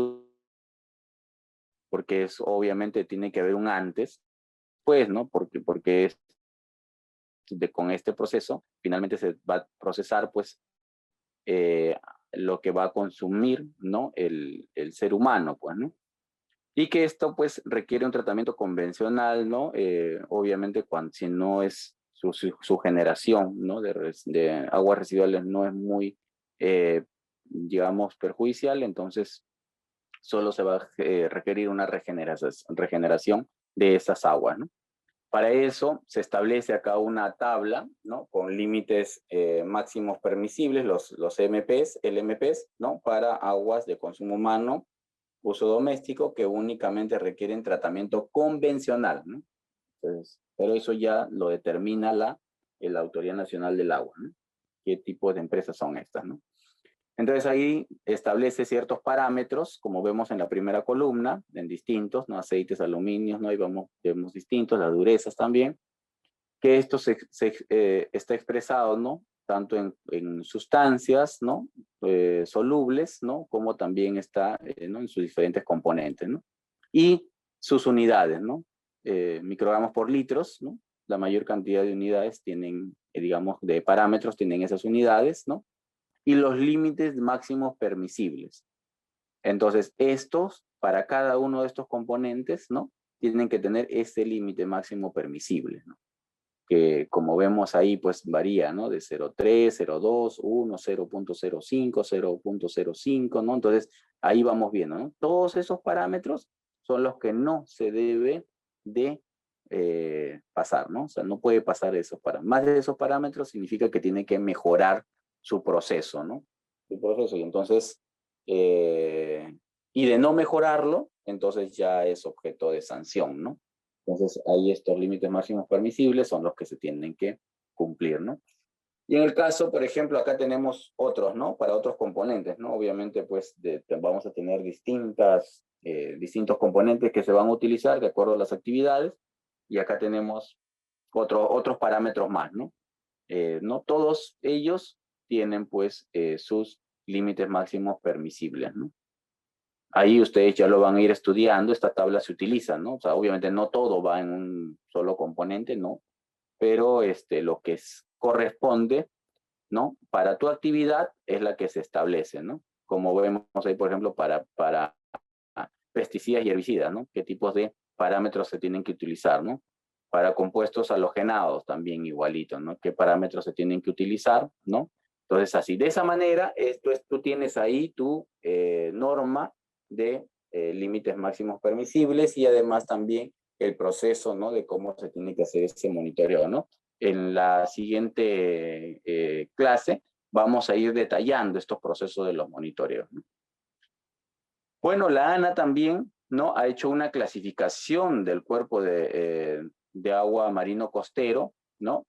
porque es obviamente tiene que haber un antes, pues, ¿no? Porque es con este proceso, finalmente se va a procesar, pues, eh, lo que va a consumir, ¿no? El ser humano, pues, ¿no? Y que esto, pues, requiere un tratamiento convencional, ¿no? Obviamente, si no es su generación, ¿no? De aguas residuales no es muy, digamos, perjudicial, entonces solo se va a requerir una regeneración de esas aguas, ¿no? Para eso se establece acá una tabla, ¿no? Con límites máximos permisibles, los MPs, LMPs, ¿no? Para aguas de consumo humano, uso doméstico, que únicamente requieren tratamiento convencional, ¿no? Entonces, pero eso ya lo determina la Autoridad Nacional del Agua, ¿no? ¿Qué tipo de empresas son estas, ¿no? Entonces ahí establece ciertos parámetros, como vemos en la primera columna, en distintos, ¿no? Aceites, aluminios, ¿no? Y vemos distintos, las durezas también, que esto está expresado, ¿no? Tanto en sustancias, ¿no? Solubles, ¿no? Como también está, ¿no? En sus diferentes componentes, ¿no? Y sus unidades, ¿no? Microgramos por litros, ¿no? La mayor cantidad de unidades tienen, digamos, de parámetros tienen esas unidades, ¿no? Y los límites máximos permisibles. Entonces, estos, para cada uno de estos componentes, ¿no? Tienen que tener este límite máximo permisible, ¿no? que como vemos ahí, pues varía, ¿no? De 0.3, 0.2, 1, 0.05, 0.05, ¿no? Entonces, ahí vamos viendo, ¿no? Todos esos parámetros son los que no se debe de pasar, ¿no? O sea, no puede pasar esos parámetros. Más de esos parámetros significa que tiene que mejorar su proceso, ¿no? Su proceso. Y entonces, y de no mejorarlo, entonces ya es objeto de sanción, ¿no? Entonces, ahí estos límites máximos permisibles son los que se tienen que cumplir, ¿no? Y en el caso, por ejemplo, acá tenemos otros, ¿no? Para otros componentes, ¿no? Obviamente, pues, vamos a tener distintos componentes que se van a utilizar de acuerdo a las actividades. Y acá tenemos otros parámetros más, ¿no? No todos ellos tienen, pues, sus límites máximos permisibles, ¿no? Ahí ustedes ya lo van a ir estudiando, esta tabla se utiliza, ¿no? O sea, obviamente no todo va en un solo componente, ¿no? Pero lo que corresponde, ¿no? Para tu actividad es la que se establece, ¿no? Como vemos ahí, por ejemplo, para pesticidas y herbicidas, ¿no? ¿Qué tipos de parámetros se tienen que utilizar, ¿no? Para compuestos halogenados también igualito, ¿no? ¿Qué parámetros se tienen que utilizar, ¿no? Entonces, así, de esa manera, tú tienes ahí tu norma de límites máximos permisibles y además también el proceso, ¿no? De cómo se tiene que hacer ese monitoreo, ¿no? En la siguiente clase vamos a ir detallando estos procesos de los monitoreos, ¿no? Bueno, la ANA también, ¿no? Ha hecho una clasificación del cuerpo de agua marino costero, ¿no?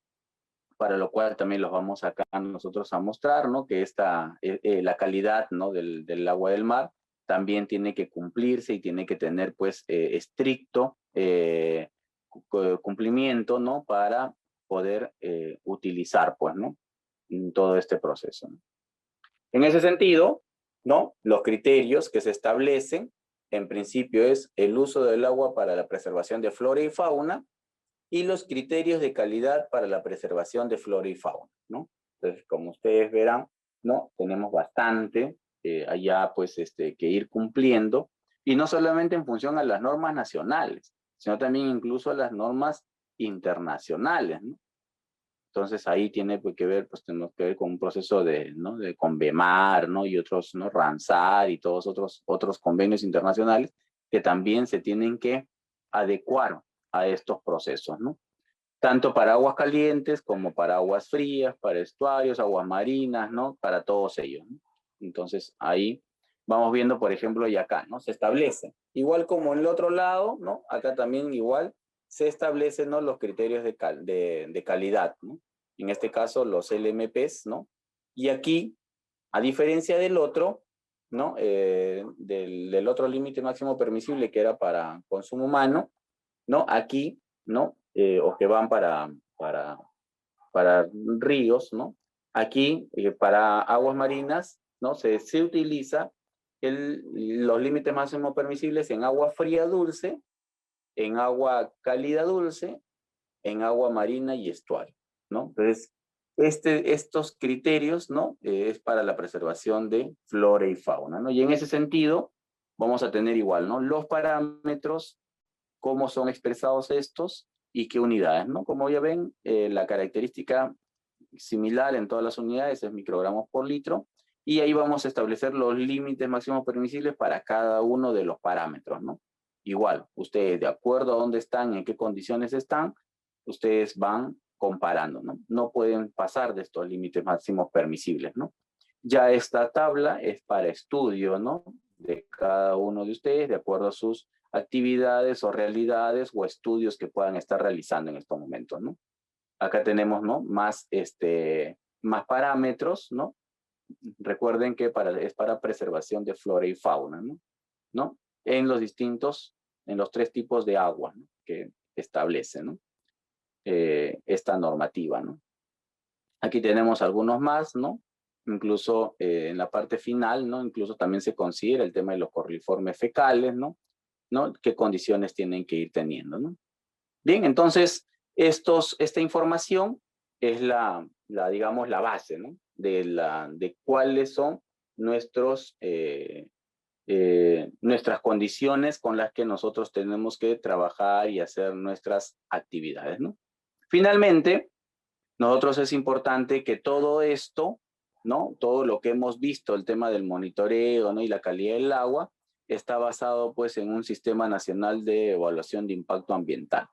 Para lo cual también los vamos acá nosotros a mostrar, ¿no? Que la calidad, ¿no? del agua del mar también tiene que cumplirse y tiene que tener, pues, estricto cumplimiento, ¿no? Para poder utilizar, pues, ¿no? En todo este proceso, ¿no? En ese sentido, ¿no? Los criterios que se establecen, en principio, es el uso del agua para la preservación de flora y fauna y los criterios de calidad para la preservación de flora y fauna, ¿no? Entonces, como ustedes verán, ¿no? Tenemos bastante allá, pues, que ir cumpliendo, y no solamente en función a las normas nacionales, sino también incluso a las normas internacionales, ¿no? Entonces ahí tiene que ver, pues tenemos que ver con un proceso ¿no? de Convemar, ¿no? Y otros, ¿no? Ramsar y todos otros convenios internacionales que también se tienen que adecuar a estos procesos, ¿no? Tanto para aguas calientes como para aguas frías, para estuarios, aguas marinas, ¿no? Para todos ellos, ¿no? Entonces ahí vamos viendo, por ejemplo, y acá, ¿no? Se establece. Igual como en el otro lado, ¿no? Acá también igual se establecen, ¿no? Los criterios de calidad, ¿no? En este caso, los LMPs, ¿no? Y aquí, a diferencia del otro, ¿no? Del otro límite máximo permisible que era para consumo humano, ¿no? Aquí, ¿no? O que van para ríos, ¿no? Aquí, para aguas marinas, ¿no? Se utiliza los límites máximos permisibles en agua fría dulce, en agua cálida dulce, en agua marina y estuario, ¿no? Entonces, estos criterios, ¿no? Es para la preservación de flora y fauna, ¿no? Y en ese sentido, vamos a tener igual, ¿no? Los parámetros, cómo son expresados estos y qué unidades, ¿no? Como ya ven, la característica similar en todas las unidades es microgramos por litro, y ahí vamos a establecer los límites máximos permisibles para cada uno de los parámetros, ¿no? Igual, ustedes, de acuerdo a dónde están, en qué condiciones están, ustedes van comparando, ¿no? No pueden pasar de estos límites máximos permisibles, ¿no? Ya esta tabla es para estudio, ¿no? De cada uno de ustedes, de acuerdo a sus actividades o realidades o estudios que puedan estar realizando en estos momentos, ¿no? Acá tenemos, ¿no? Más parámetros, ¿no? Recuerden que es para preservación de flora y fauna, ¿no? ¿No? En los tres tipos de agua, ¿no? Que establece, ¿no? Esta normativa, ¿no? Aquí tenemos algunos más, ¿no? Incluso en la parte final, ¿no? Incluso también se considera el tema de los corliformes fecales, ¿no? ¿No? ¿Qué condiciones tienen que ir teniendo, ¿no? Bien, entonces, esta información es digamos, la base, ¿no? De cuáles son nuestras condiciones con las que nosotros tenemos que trabajar y hacer nuestras actividades, ¿no? Finalmente, nosotros es importante que todo esto, ¿no? Todo lo que hemos visto, el tema del monitoreo, ¿no? Y la calidad del agua, está basado pues en un sistema nacional de evaluación de impacto ambiental.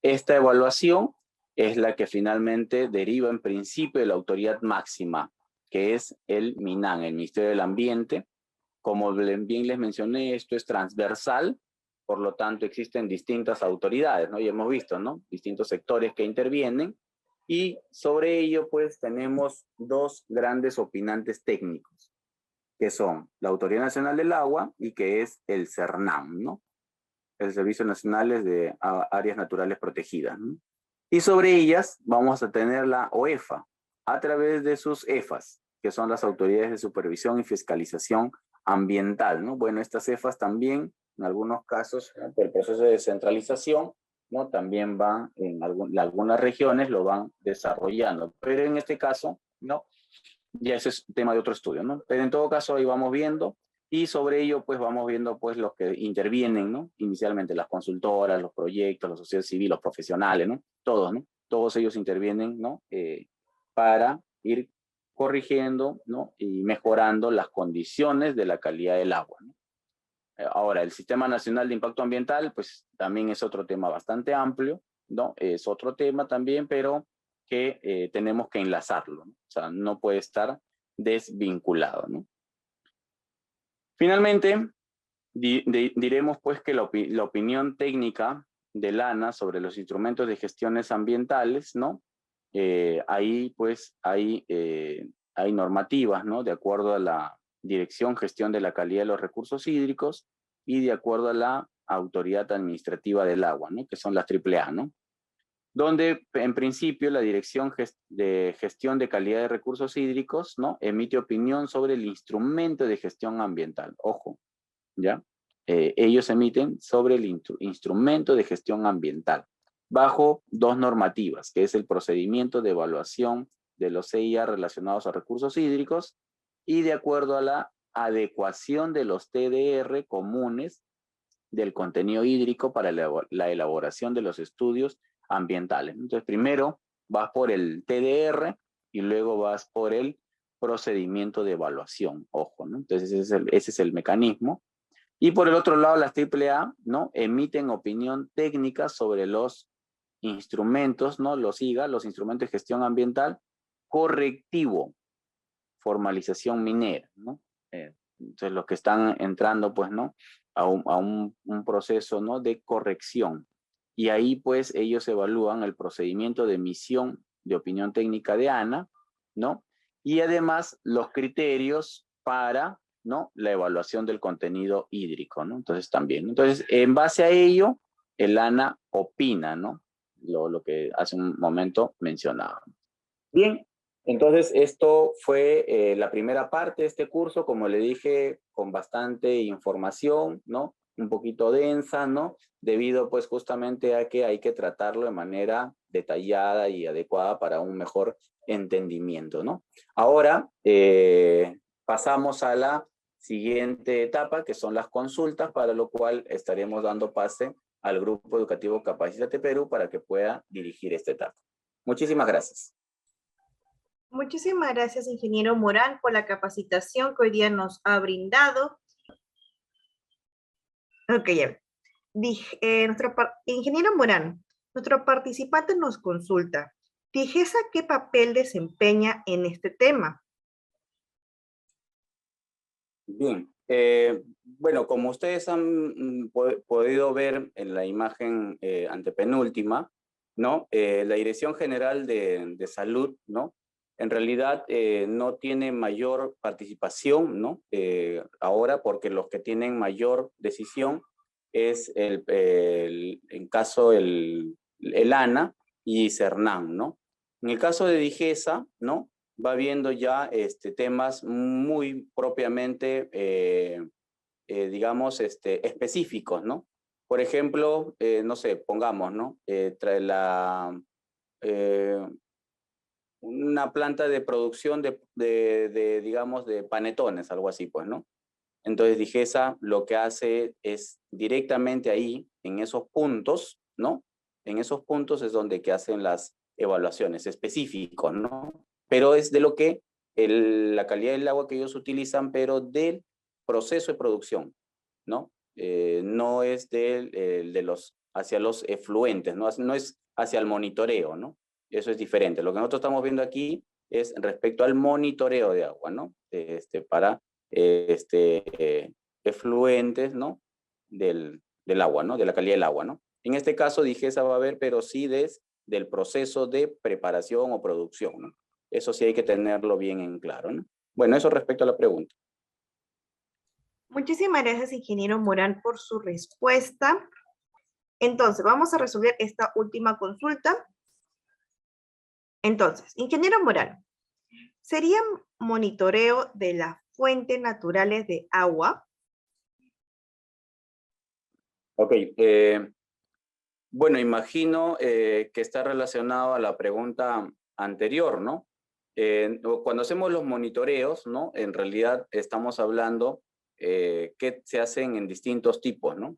Esta evaluación es la que finalmente deriva en principio de la autoridad máxima, que es el MINAM, el Ministerio del Ambiente. Como bien les mencioné, esto es transversal, por lo tanto existen distintas autoridades, ¿no? Y hemos visto, ¿no? Distintos sectores que intervienen, y sobre ello pues tenemos dos grandes opinantes técnicos, que son la Autoridad Nacional del Agua y que es el CERNAM, ¿no? El Servicio Nacional de Áreas Naturales Protegidas, ¿no? Y sobre ellas vamos a tener la OEFA, a través de sus EFAs, que son las autoridades de supervisión y fiscalización ambiental, ¿no? Bueno, estas EFAs también, en algunos casos, ¿no? Por el proceso de descentralización, ¿no? También van, en algunas regiones lo van desarrollando, pero en este caso, ¿no? Ya ese es tema de otro estudio, ¿no? Pero en todo caso ahí vamos viendo, y sobre ello pues vamos viendo pues los que intervienen, ¿no? Inicialmente las consultoras, los proyectos, la sociedad civil, los profesionales, ¿no? Todos, ¿no? Todos ellos intervienen, ¿no? Para ir corrigiendo, ¿no? Y mejorando las condiciones de la calidad del agua, ¿no? Ahora, el Sistema Nacional de Impacto Ambiental, pues también es otro tema bastante amplio, ¿no? Es otro tema también, pero que tenemos que enlazarlo, ¿no? O sea, no puede estar desvinculado, ¿no? Finalmente, diremos pues que la opinión técnica del ANA sobre los instrumentos de gestiones ambientales, ¿no? Ahí pues hay normativas, ¿no? De acuerdo a la Dirección Gestión de la Calidad de los Recursos Hídricos y de acuerdo a la Autoridad Administrativa del Agua, ¿no? Que son las AAA, ¿no? Donde en principio la Dirección de Gestión de Calidad de Recursos Hídricos, ¿no? Emite opinión sobre el instrumento de gestión ambiental. Ojo, ¿ya? Ellos emiten sobre el instrumento de gestión ambiental bajo dos normativas, que es el procedimiento de evaluación de los CIA relacionados a recursos hídricos y de acuerdo a la adecuación de los TDR comunes del contenido hídrico para la elaboración de los estudios ambientales. Entonces, primero vas por el TDR y luego vas por el procedimiento de evaluación, ojo, ¿no? Entonces, ese es el mecanismo. Y por el otro lado, las AAA, ¿no? Emiten opinión técnica sobre los instrumentos, ¿no? Los IGA, los instrumentos de gestión ambiental, correctivo, formalización minera, ¿no? Entonces, los que están entrando, pues, ¿no? A un proceso, ¿no? De corrección. Y ahí, pues, ellos evalúan el procedimiento de emisión de opinión técnica de ANA, ¿no? Y además, los criterios para, ¿no? La evaluación del contenido hídrico, ¿no? Entonces, también. Entonces, en base a ello, el ANA opina, ¿no? Lo que hace un momento mencionaba. Bien, entonces esto fue la primera parte de este curso, como le dije, con bastante información, ¿no? Un poquito densa, ¿no? Debido pues justamente a que hay que tratarlo de manera detallada y adecuada para un mejor entendimiento, ¿no? Ahora pasamos a la siguiente etapa, que son las consultas, para lo cual estaremos dando pase al Grupo Educativo Capacítate Perú para que pueda dirigir esta etapa. Muchísimas gracias. Muchísimas gracias, ingeniero Morán, por la capacitación que hoy día nos ha brindado. Ok, ya. Ingeniero Morán, nuestro participante nos consulta. ¿DIGESA qué papel desempeña en este tema? Bien, bueno, como ustedes han podido ver en la imagen antepenúltima, ¿no? La Dirección General de Salud, ¿no? En realidad no tiene mayor participación, ¿no? Ahora, porque los que tienen mayor decisión es en caso el ANA y CERNAM, ¿no? En el caso de DIGESA, ¿no? Va viendo ya temas muy propiamente, digamos, específicos, ¿no? Por ejemplo, no sé, pongamos, ¿no? Una planta de producción digamos, de panetones, algo así, pues, ¿no? Entonces, DIGESA lo que hace es directamente ahí, en esos puntos, ¿no? En esos puntos es donde que hacen las evaluaciones específicos, ¿no? Pero es de lo que la calidad del agua que ellos utilizan, pero del proceso de producción, ¿no? No es hacia los efluentes, ¿no? No es hacia el monitoreo, ¿no? Eso es diferente. Lo que nosotros estamos viendo aquí es respecto al monitoreo de agua, ¿no? Para efluentes, ¿no? Del agua, ¿no? De la calidad del agua, ¿no? En este caso, DIGESA va a haber, pero sí del proceso de preparación o producción, ¿no? Eso sí hay que tenerlo bien en claro, ¿no? Bueno, eso respecto a la pregunta. Muchísimas gracias, ingeniero Morán, por su respuesta. Entonces, vamos a resolver esta última consulta. Entonces, ingeniero Morán, ¿sería monitoreo de las fuentes naturales de agua? Ok, bueno, imagino que está relacionado a la pregunta anterior, ¿no? Cuando hacemos los monitoreos, ¿no? En realidad estamos hablando que se hacen en distintos tipos, ¿no?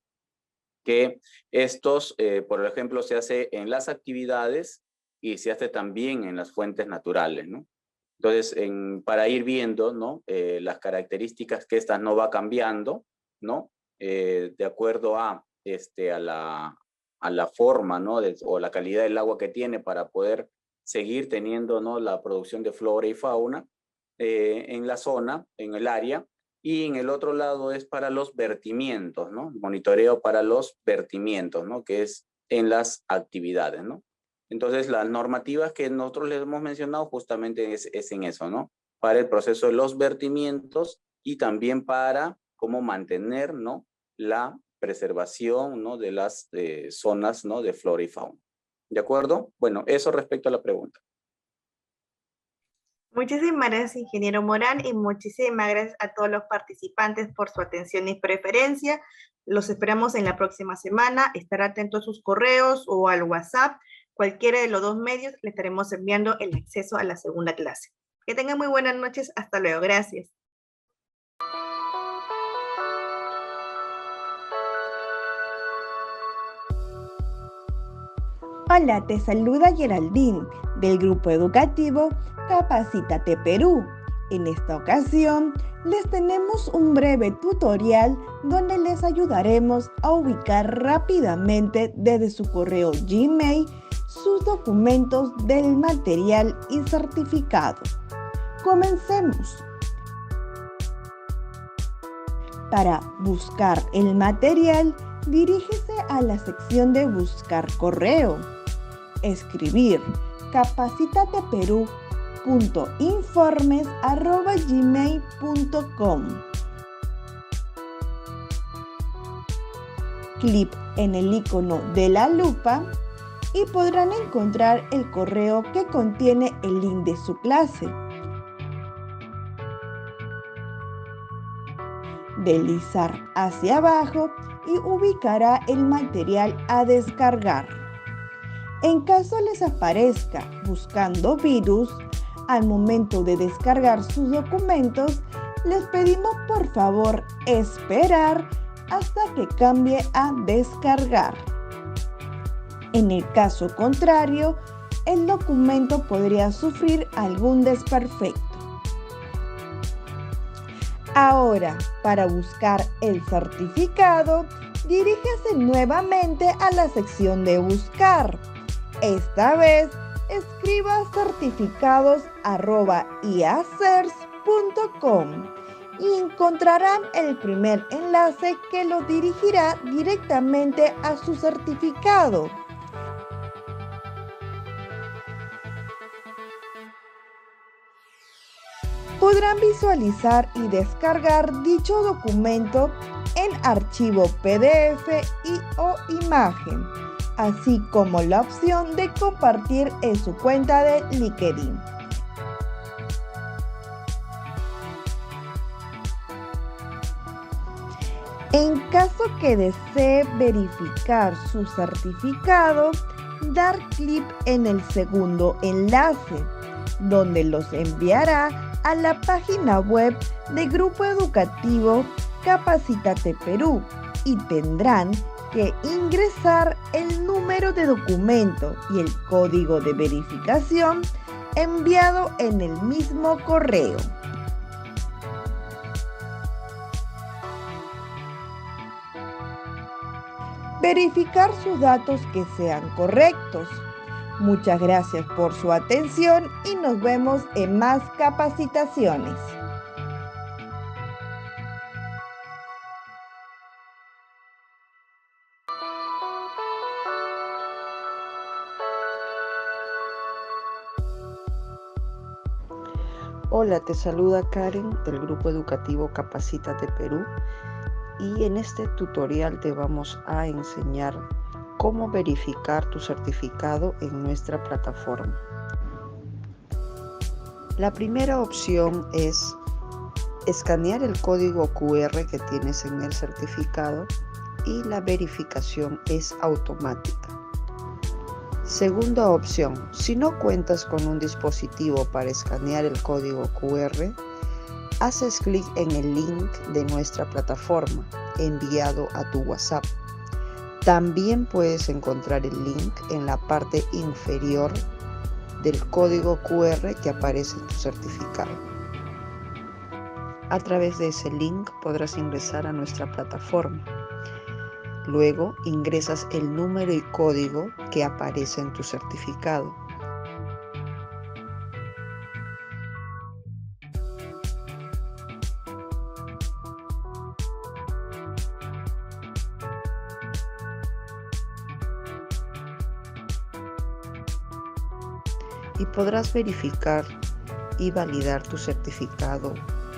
Que estos, por ejemplo, se hace en las actividades y se hace también en las fuentes naturales, ¿no? Entonces, para ir viendo, ¿no? Las características que estas no va cambiando, ¿no? De acuerdo a la forma, ¿no? O la calidad del agua que tiene para poder seguir teniendo, ¿no? La producción de flora y fauna en la zona, en el área, y en el otro lado es para los vertimientos, ¿no? Monitoreo para los vertimientos, ¿no? Que es en las actividades, ¿no? Entonces, las normativas que nosotros les hemos mencionado justamente es en eso, ¿no? Para el proceso de los vertimientos y también para cómo mantener, ¿no? La preservación, ¿no? De las zonas, ¿no? De flora y fauna. ¿De acuerdo? Bueno, eso respecto a la pregunta. Muchísimas gracias, ingeniero Morán, y muchísimas gracias a todos los participantes por su atención y preferencia. Los esperamos en la próxima semana. Estar atentos a sus correos o al WhatsApp. Cualquiera de los dos medios le estaremos enviando el acceso a la segunda clase. Que tengan muy buenas noches. Hasta luego. Gracias. Hola, te saluda Geraldine del grupo educativo Capacítate Perú. En esta ocasión les tenemos un breve tutorial donde les ayudaremos a ubicar rápidamente desde su correo Gmail sus documentos del material y certificado. Comencemos. Para buscar el material, dirígese a la sección de Buscar correo. Escribir capacitateperú.informes@gmail.com. Clic en el icono de la lupa y podrán encontrar el correo que contiene el link de su clase. Deslizar hacia abajo y ubicará el material a descargar. En caso les aparezca buscando virus, al momento de descargar sus documentos, les pedimos por favor esperar hasta que cambie a descargar. En el caso contrario, el documento podría sufrir algún desperfecto. Ahora, para buscar el certificado, dirígase nuevamente a la sección de Buscar. Esta vez, escriba certificados@iacers.com y encontrarán el primer enlace que los dirigirá directamente a su certificado. Podrán visualizar y descargar dicho documento en archivo PDF o imagen, así como la opción de compartir en su cuenta de LinkedIn. En caso que desee verificar su certificado, dar clic en el segundo enlace, donde los enviará a la página web del Grupo Educativo Capacítate Perú y tendrán que ingresar el número de documento y el código de verificación enviado en el mismo correo. Verificar sus datos que sean correctos. Muchas gracias por su atención y nos vemos en más capacitaciones. Hola, te saluda Karen del Grupo Educativo Capacítate Perú y en este tutorial te vamos a enseñar cómo verificar tu certificado en nuestra plataforma. La primera opción es escanear el código QR que tienes en el certificado y la verificación es automática. Segunda opción, si no cuentas con un dispositivo para escanear el código QR, haces clic en el link de nuestra plataforma enviado a tu WhatsApp. También puedes encontrar el link en la parte inferior del código QR que aparece en tu certificado. A través de ese link podrás ingresar a nuestra plataforma. Luego ingresas el número y código que aparece en tu certificado. Y podrás verificar y validar tu certificado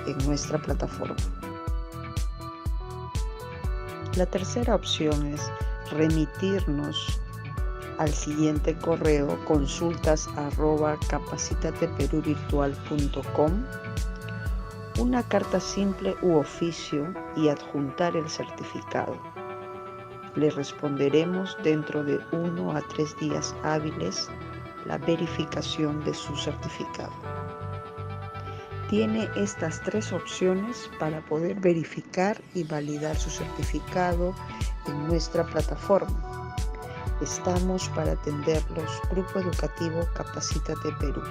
en nuestra plataforma. La tercera opción es remitirnos al siguiente correo consultas@capacitateperuvirtual.com una carta simple u oficio y adjuntar el certificado. Le responderemos dentro de 1 a 3 días hábiles la verificación de su certificado. Tiene estas 3 opciones para poder verificar y validar su certificado en nuestra plataforma. Estamos para atenderlos. Grupo Educativo Capacítate Perú.